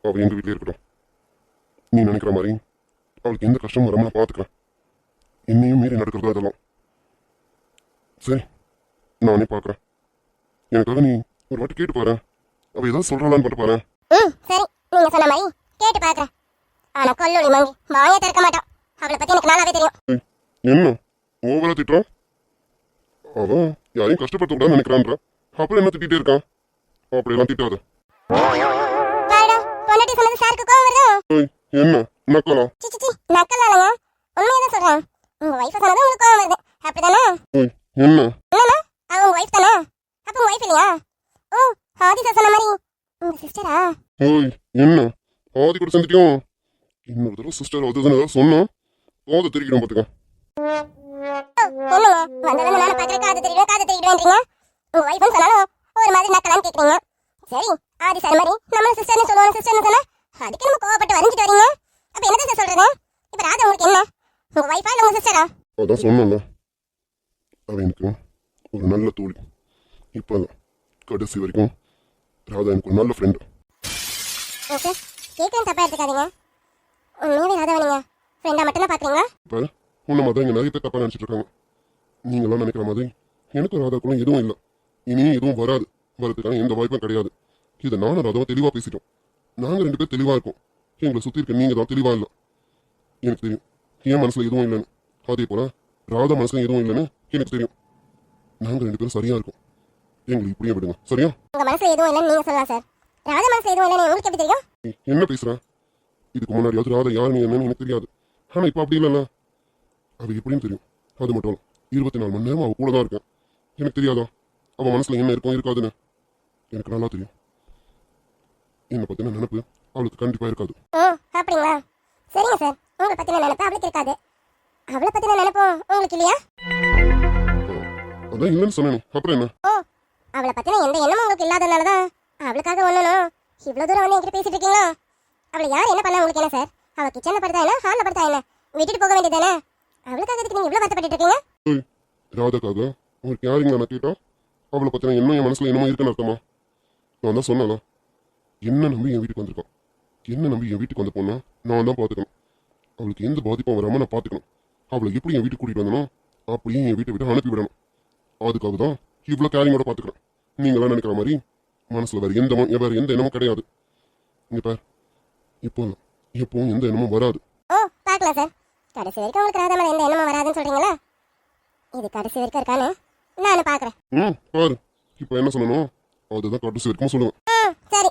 அவ எங்க வீட்டிலே இருக்கட்டும். நீ நினைக்கிற மாதிரி அவளுக்கு எந்த கஷ்டமும் வராம நான் பாத்துக்கிறேன். என்னையும் மீறி நடக்கிறதா இதெல்லாம். சரி நானே பாக்குறேன். எனக்காக நீ ஒரு வாட்டி கேட்டு பாரு. அவ ஏதாவது சொல்றாளான்னு பார்த்து பாரு. சரி நீங்க சொன்ன மாதிரி கேட்டு பாக்குறேன். ஆனா கொல்லொளி மங்கி வாயை திறக்க மாட்டான். அவளை பத்தி எனக்கு நல்லாவே தெரியும். என்ன ஓவரா திட்டுறான்? அவன் யாரையும் கஷ்டப்படுத்த கூடாதுன்னு நினைக்கிறான்ற. அப்புறம் என்ன திட்டிகிட்டே இருக்கான்? அப்படியெல்லாம் திட்டாத. பொண்டாட்டி சொன்னது சாருக்கு கோவம் வருதா? என்ன நக்கலா? சிச்சி நக்கலாலங்க. உண்மையதான் சொல்றேன். உங்க வைஃப் சொன்னது உங்களுக்கு கோவம் வருது அப்படிதானே? என்ன என்னன்னா அவ உங்க வைஃப் தானே? அப்ப உங்க வைஃப் இல்லையா? ஓ ஆதி சார் சொன்ன மாதிரி உங்க சிஸ்டரா? என்ன ஆதி கூட சேர்ந்துட்டியும்? இன்னொரு தடவை சிஸ்டர் அதுதான் ஏதாவது சொன்னா போத தெரிவிக்கணும் பாத்துக்க. என்னங்க வந்தவங்க நானும் பாக்குற காது தெரிவிடுவேன்றீங்க. உங்க வைஃப்னு சொன்னாலும் ஒரு மாதிரி நக்கலான்னு கேக்குறீங்க. சரி ஆதி சார் மாதிரி நம்ம சிஸ்டர்னு சொல்லுவோம். சிஸ்டர்னு சொன்னா அதுக்கு நம்ம கோவப்பட்டு வரைஞ்சிட்டு வரீங்க. அப்ப என்னதான் சார் சொல்றது? இப்ப ராதா உங்களுக்கு என்ன உங்க வைஃபா இல்ல உங்க சிஸ்டரா? அதான் சொன்னல அவ எனக்கு ஒரு நல்ல தோழி. இப்ப கடைசி வரைக்கும் ராதா எனக்கு ஒரு நல்ல ஃப்ரெண்டு. ஓகே கேட்கலாம் தப்பா எடுத்துக்காதீங்க. உண்மையாவே ராதாவை நீங்க ஃப்ரெண்டா மட்டும் தான் பாக்குறீங்களா? இப்ப உன்ன மாதிரி இங்க நிறைய பேர் தப்பா நினைச்சிட்டு இருக்காங்க. நீங்களாம் நினைக்கிற மாதிரி எனக்கு ராதாக்குள்ள எதுவும் இல்லை. இனியும் எதுவும் வராது. வரதுக்கான எந்த வாய்ப்பும் கிடையாது. இதை நானும் ராதாவும் தெளிவா பேசிட்டோம். நாங்க 2 பேர் தெளிவா இருக்கோம். எங்களை சுத்தி இருக்க நீங்க தான் தெளிவா இல்லை. எனக்கு தெரியும் என் மனசுல எதுவும் இல்லைன்னு. அதே போல ராதா மனசுல எதுவும் இல்லைன்னு எனக்கு தெரியும். நாங்க 2 பேரும் சரியா இருக்கோம். எங்களை இப்படியே விடுங்க சரியா? உங்க மனசுல எதுவும் இல்லைன்னு நீங்க சொல்லலாம் சார். ராதா மனசுல எதுவும் இல்லைன்னு உங்களுக்கு எப்படி தெரியும்? என்ன பேசுற? இதுக்கு முன்னாடியாவது ராதா யாருன்னு என்னன்னு எனக்கு தெரியாது. ஆனா இப்ப அப்படி இல்லைல்ல. அவ எப்படின்னு தெரியும். அது மட்டும் 24 மணி நேரம் அவ கூட தான் இருக்கேன். எனக்கு தெரியாதா அவ மனசுல என்ன இருக்கும் இருக்காதுன்னு? எனக்கு நல்லா தெரியும். என்னை பத்தின நினைப்பு அவளுக்கு கண்டிப்பா இருக்காது. அப்படிங்களா? சரிங்க சார். உங்களை பத்தின நினைப்பு அவளுக்கு இருக்காது. அவளை பத்தின நினைப்பும் உங்களுக்கு இல்லையா? அதான் இல்லைன்னு சொன்னேன். அப்புறம் என்ன? அவளை பத்தின எந்த எண்ணமும் உங்களுக்கு இல்லாதனாலதான் அவளுக்காக ஒண்ணும் இவ்வளவு தூரம் வந்து என்கிட்ட பேசிட்டு இருக்கீங்களா? அவளை யார் என்ன பண்ணா உங்களுக்கு என்ன சார்? அவ கிச்சன்ல படுத்தா என்ன, ஹால்ல படுத்தா என்ன, விட்டுட்டு போக வேண்டியதானே? அவளுக்காக இதுக்கு நீங்க இவ்வளவு வருத்தப்பட்டு இருக்கீங்க? ராதாக்காக ஒரு கேரிங் நான் கேட்டா அவளை பத்தின என்ன என் மனசுல என்னமோ இருக்குன்னு அர்த்தமா? நான் தான் சொன்னால என்ன நம்பி என் வீட்டுக்கு வந்திருக்கான். என்ன நம்பி என் வீட்டுக்கு வந்த போனா நான் தான் பாத்துக்கணும். அவளுக்கு எந்த பாதிப்பும் வராம நான் பாத்துக்கணும். அவளை எப்படி என் வீட்டுக்கு கூட்டிட்டு வந்தனோ அப்படியே என் வீட்டை விட்டு அனுப்பி விடணும். அதுக்காக தான் இவ்வளவு கேரிங்கோட பாத்துக்கிறேன். நீங்களாம் நினைக்கிற மாதிரி மனசுல வேற எந்த எண்ணமும் கிடையாது. இங்க பார், இப்போ எப்பவும் எந்த எண்ணமும் வராது. பாக்கலாம் சார். கடைசி வரைக்கும் உங்களுக்கு ராதா மேல எந்த எண்ணமும் வராதுன்னு சொல்றீங்களா? இது கடைசி வரைக்கும் இருக்கானு நானும் பாக்குறேன். பாரு இப்போ என்ன சொல்லணும் அதுதான் கடைசி வரைக்கும் சொல்லுவேன். சரி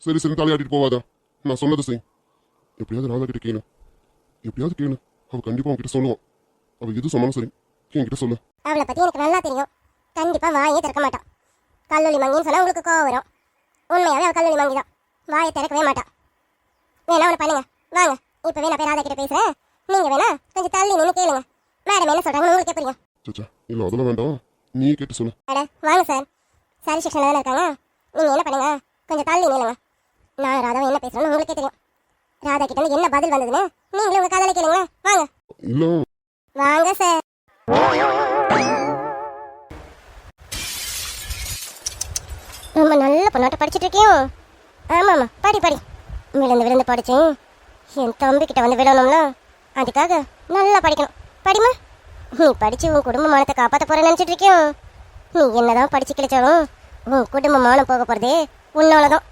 சரி சரி தலையாட்டிட்டு போவாதா. நான் சொன்னதை செய். எப்படியாவது ராதா கிட்ட கேளு, எப்படியாவது கேளு. அவ கண்டிப்பா உன்கிட்ட சொல்லுவான். அவ எது சொன்னாலும் சரி என்கிட்ட சொல்லு. அவளை பத்தி எனக்கு நல்லா தெரியும். கண்டிப்பா வாயே திறக்க மாட்டான். கல்லூரி மங்கின்னு சொன்னா உங்களுக்கு கோவம் வரும். உண்மையாவே அவள் கல்லூரி மங்கி தான். வாயை திறக்கவே மாட்டான். வேணா ஒன்று பண்ணுங்க, வாங்க இப்பவே நான் போய் ராதா கிட்ட பேசுறேன். நீங்க வேணா கொஞ்சம் தள்ளி நின்று கேளுங்க. மேடம் என்ன சொல்றாங்கன்னு உங்களுக்கு புரியும். சச்சா இல்ல அதெல்லாம் வேண்டாம், நீ கேட்டு சொல்லு. அட வாங்க சார், சாரி செக்ஷன்ல தானே இருக்காங்க. நீங்க என்ன பண்ணுங்க, கொஞ்சம் தள்ளி நில்லுங்க. நான் ராதாவை என்ன பேசுறேன்னு உங்களுக்கே தெரியும். ராதா கிட்ட இருந்து என்ன பதில் வந்ததுன்னு நீங்களும் உங்க காதலை கேளுங்க. வாங்க இல்ல வாங்க சார். ரொம்ப நல்ல பொண்ணாட்ட படிச்சுட்டு இருக்கியோ? ஆமாம்மா படி படி. விழுந்து விழுந்து படிச்சேன். என் தம்பி கிட்ட வந்து விடணும்ல, அதுக்காக நல்லா படிக்கணும். படிமா. நீ படிச்சு உன் குடும்ப மானத்தை காப்பாற்ற போறேன்னு நினைச்சிட்டு இருக்கியோ? நீ என்னதான் படிச்சு கிழிச்சாலும் உன் குடும்ப மானம் போக போறதே உன்னாலதான்.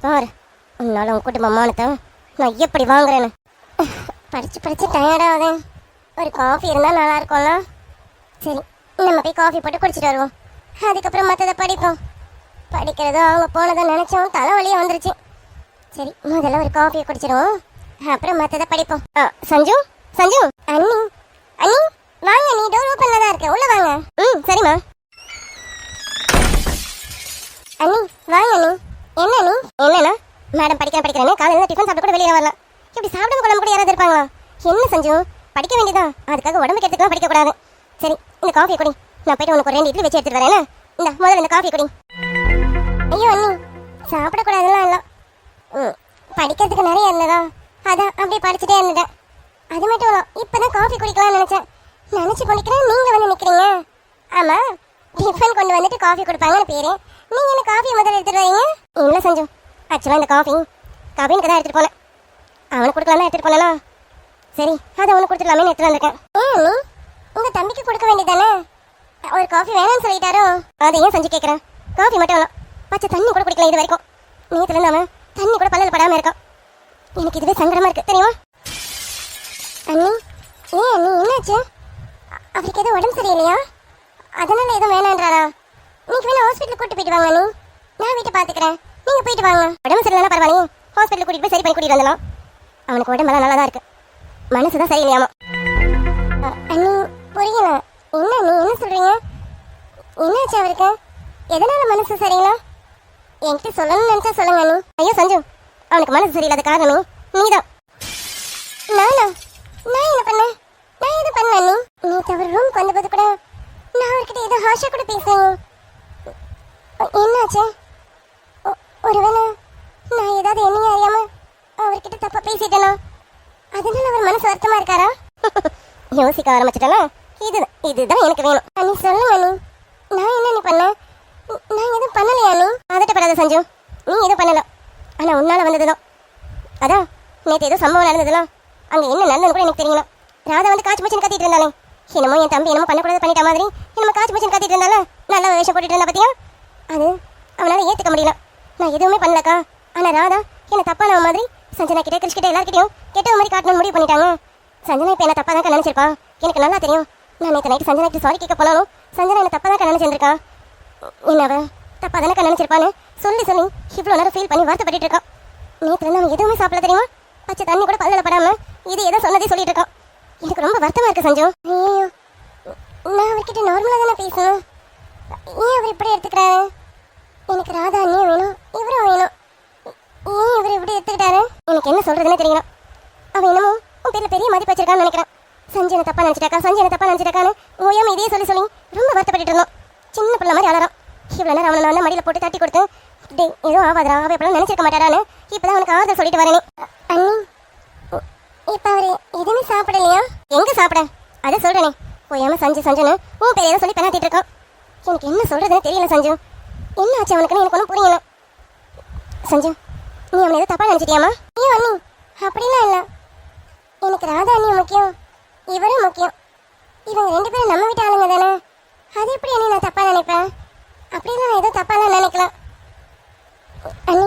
பாரு உன்னால உன் குடும்ப மானத்தை நான் எப்படி வாங்குறேன்னு. படிச்சு படிச்சு டயர்டாகுதேன். ஒரு காஃபி இருந்தால் நல்லா இருக்கும்ல. சரி நம்ம போய் காஃபி போட்டு குடிச்சிட்டு வருவோம். அதுக்கப்புறம் மற்றதை படிப்போம். படிக்கிறதோ அவங்க போனதை நினைச்சோம் தலைவலியே வந்துருச்சு. சரி முதல்ல ஒரு காஃபியை குடிச்சிடுவோம், அப்புறம் மற்றதை படிப்போம். சஞ்சு சஞ்சு அண்ணி அண்ணி வாங்க, நீ டோர் ஓப்பன்ல தான் இருக்க, உள்ள வாங்க. சரிம்மா. அண்ணி வாங்க அண்ணி. என்ன அண்ணி? என்னண்ணா மேடம் படிக்கிறேன்னு காலையில் டிஃபன் சாப்பிட கூட வெளியே வரலாம். இப்படி சாப்பிடாம குழம்பு கூட யாராவது இருப்பாங்களா? என்ன சஞ்சு படிக்க வேண்டியதான், அதுக்காக உடம்பு கெடுத்துக்கலாம் படிக்கக்கூடாது. சரி இந்த காஃபியை குடி, நான் போயிட்டு உனக்கு 2 இட்லி வச்சு எடுத்துட்டு வரேன். இந்த முதல்ல இந்த காஃபி குடி. ஐயோ அண்ணி சாப்பிடக்கூடாதுலாம் இல்லை. படிக்கிறதுக்கு நிறைய இருந்ததா, அதான் அப்படியே படிச்சுட்டே இருந்துட்டேன். அது மட்டும் இல்லை, இப்போதான் காஃபி குடிக்கலாம்னு நினச்சி குடிக்கிறேன். நீங்கள் வந்து நிற்கிறீங்க. ஆமாம் டிஃபன் கொண்டு வந்துட்டு காஃபி கொடுப்பாங்கன்னு பேர், நீங்கள் என்ன காஃபி முதல்ல எடுத்துகிட்டு வரீங்க? இல்லை சஞ்சு ஆக்சுவலாக இந்த காஃபின்னு தான் எடுத்துகிட்டு போனேன். அவனுக்கு கொடுக்கலாம் தான் எடுத்துகிட்டு போனேனா, சரி அதை ஒன்று கொடுத்துடலாமேன்னு எடுத்துகிட்டு வந்திருக்கேன். நீ உங்கள் தம்பிக்கு கொடுக்க வேண்டியதானே? ஒரு காஃபி வேணும்னு சொல்லிட்டாரோ? அதை ஏன் செஞ்சு கேட்குறேன்? காஃபி மட்டும் இல்லை, பச்சை தண்ணி கூட குடிக்கல இது வரைக்கும். நேற்றுலேருந்து அவன் தண்ணி கூட பல்லல் படாமல் இருக்கான். எனக்கு இதுவே சங்கடமாக இருக்குது தெரியுமா? அண்ணி ஏன் அண்ணி என்னாச்சு? அவருக்கு எதுவும் உடம்பு சரியில்லையா? அதனால எதுவும் வேணான்றாரா? இன்னைக்கு வேணா ஹாஸ்பிட்டலுக்கு கூட்டு போயிட்டு வாங்க அண்ணி, நான் வீட்டை பார்த்துக்கிறேன். நீங்கள் போயிட்டு வாங்க. உடம்பு சரியில்லைனா பரவாயில்லையே, ஹாஸ்பிட்டலுக்கு கூட்டிகிட்டு போய் சரி பண்ணி கூட்டிகிட்டு வந்துடலாம். அவனுக்கு உடம்பெல்லாம் நல்லா தான் இருக்குது, மனசு தான் சரியில்லையாமா. அண்ணி புரியல, என்ன நீ என்ன சொல்றீங்க? என்னாச்சு அவருக்கு? எதனால மனசு சரியில்லை? என்கிட்ட சொல்லணும்னு நினைச்சா சொல்லுங்க அண்ணி. ஐயோ சஞ்சு அவனுக்கு மனசு சரியில்லாத காரணமே நீதான். நானா? நான் என்ன பண்ணேன்? நான் எதுவும் பண்ணல அண்ணி. நேற்று அவர் ரூமுக்கு வந்தபோது கூட நான் அவர்கிட்ட ஏதோ ஹாஷா கூட பேசுவேன். என்னாச்சு? ஒருவேளை நான் ஏதாவது என்னையும் அறியாம அவர்கிட்ட தப்பா பேசிட்டேனா? அதனால அவர் மனசு வருத்தமா இருக்காரா? யோசிக்க ஆரம்பிச்சிட்டேனா? இதுதான் எனக்கு வேணும். அண்ணி சொல்லுங்க அண்ணி, நான் என்ன நீ பண்ண? நான் எதுவும் பண்ணலையா அண்ணி? அதட்டப்படாத சஞ்சு, நீ எதுவும் பண்ணல. ஆனா உன்னால வந்ததுதான். அதான் நேற்று ஏதோ சம்பவம் நடந்ததுலாம், அங்க என்ன நடந்தது கூட எனக்கு தெரியல. ராதா வந்து காய்ச்சி மூச்சின்னு கத்திட்டு இருந்தாலே, என்னமோ என் தம்பி என்னமோ பண்ணக்கூடாது பண்ணிட்ட மாதிரி என்னமோ காய்ச்சி மூச்சின்னு கத்திட்டு இருந்தால, நல்லா வேஷம் போட்டுட்டு இருந்தா பத்தியா? அது அவனால ஏத்துக்க முடியல. நான் எதுவுமே பண்ணலக்கா. ஆனா ராதா என்ன தப்பான மாதிரி சஞ்சனா கிட்ட கிருஷ்கிட்ட எல்லாருக்கிட்டையும் கெட்ட மாதிரி காட்டணும்னு முடிவு பண்ணிட்டாங்க. சஞ்சனா இப்ப என்ன தப்பா தான் நினைச்சிருப்பா, எனக்கு நல்லா தெரியும். நான் நேற்று நைட்டு சஞ்சனா கிட்ட சாரி கேட்க போனாலும் சஞ்சனா என்ன தப்பா தான் நினைச்சிருக்கா. என்னவ தப்பா தானே நினைச்சிருப்பான்னு சொல்லி இவ்வளோ நேரம் ஃபீல் பண்ணி வருத்தப்பட்டு இருக்கான். நேற்று அவன் எதுவுமே சாப்பிட தெரியுமா, பச்சை தண்ணி கூட பல்லில் படாம இது ஏதோ சொன்னதே சொல்லிட்டு இருக்கான். எனக்கு ரொம்ப வருத்தமா இருக்கு சஞ்சு. ஐயோ நான் அவர்கிட்ட நார்மலாக தானே பேசணும், ஏன் அவர் இப்படி எடுத்துக்கிறாரு? எனக்கு ராதா அண்ணியும் வேணும், இவரும் வேணும், ஏன் இவர் இப்படி எடுத்துக்கிட்டாரு? எனக்கு என்ன சொல்றதுன்னு தெரியல. அவன் என்னமோ உன் பேர்ல பெரிய மதிப்பு வச்சிருக்கான்னு நினைக்கிறேன். சஞ்சு என்ன தப்பா நினைச்சிட்டாக்கான்னு ஓயாம இதே சொல்லி ரொம்ப வருத்தப்பட்டு இருந்தோம். சின்ன பிள்ளை மாதிரி அலறான். இவ்வளோ நேரம் அவனை நான் மடியில் போட்டு தட்டி கொடுத்து டே ஏதோ ஆகாதரா அவ எப்படிலாம் நினைச்சிருக்க மாட்டாரான்னு இப்போதான் அவனுக்கு ஆறுதல் சொல்லிட்டு வரேனே. அண்ணி இப்போ அவர் எதுவுமே சாப்பிடலையா? எங்க சாப்பிட? அதை சொல்றேனே, ஓயாம சஞ்சுன்னு உன் பேர் ஏதோ சொல்லி பெண்ணாத்திட்டு இருக்கான். எனக்கு என்ன சொல்றதுன்னு தெரியல சஞ்சு. என்ன ஆச்சு அவனுக்குன்னு எனக்கு ஒன்றும் புரியல. சஞ்சு நீ அவனை ஏதோ தப்பா நினைச்சிட்டியாமா? ஐயோ அண்ணி அப்படிலாம் இல்லை, எனக்கு ராதா அண்ணியும் முக்கியம், இவரும் முக்கியம். இவங்க 2 பேரும் நம்ம வீட்டு ஆளுங்க தானே, அது எப்படி அண்ணி நான் தப்பா நினைப்பேன்? அப்படிலாம் ஏதோ தப்பாலாம் நினைக்கலாம். அண்ணி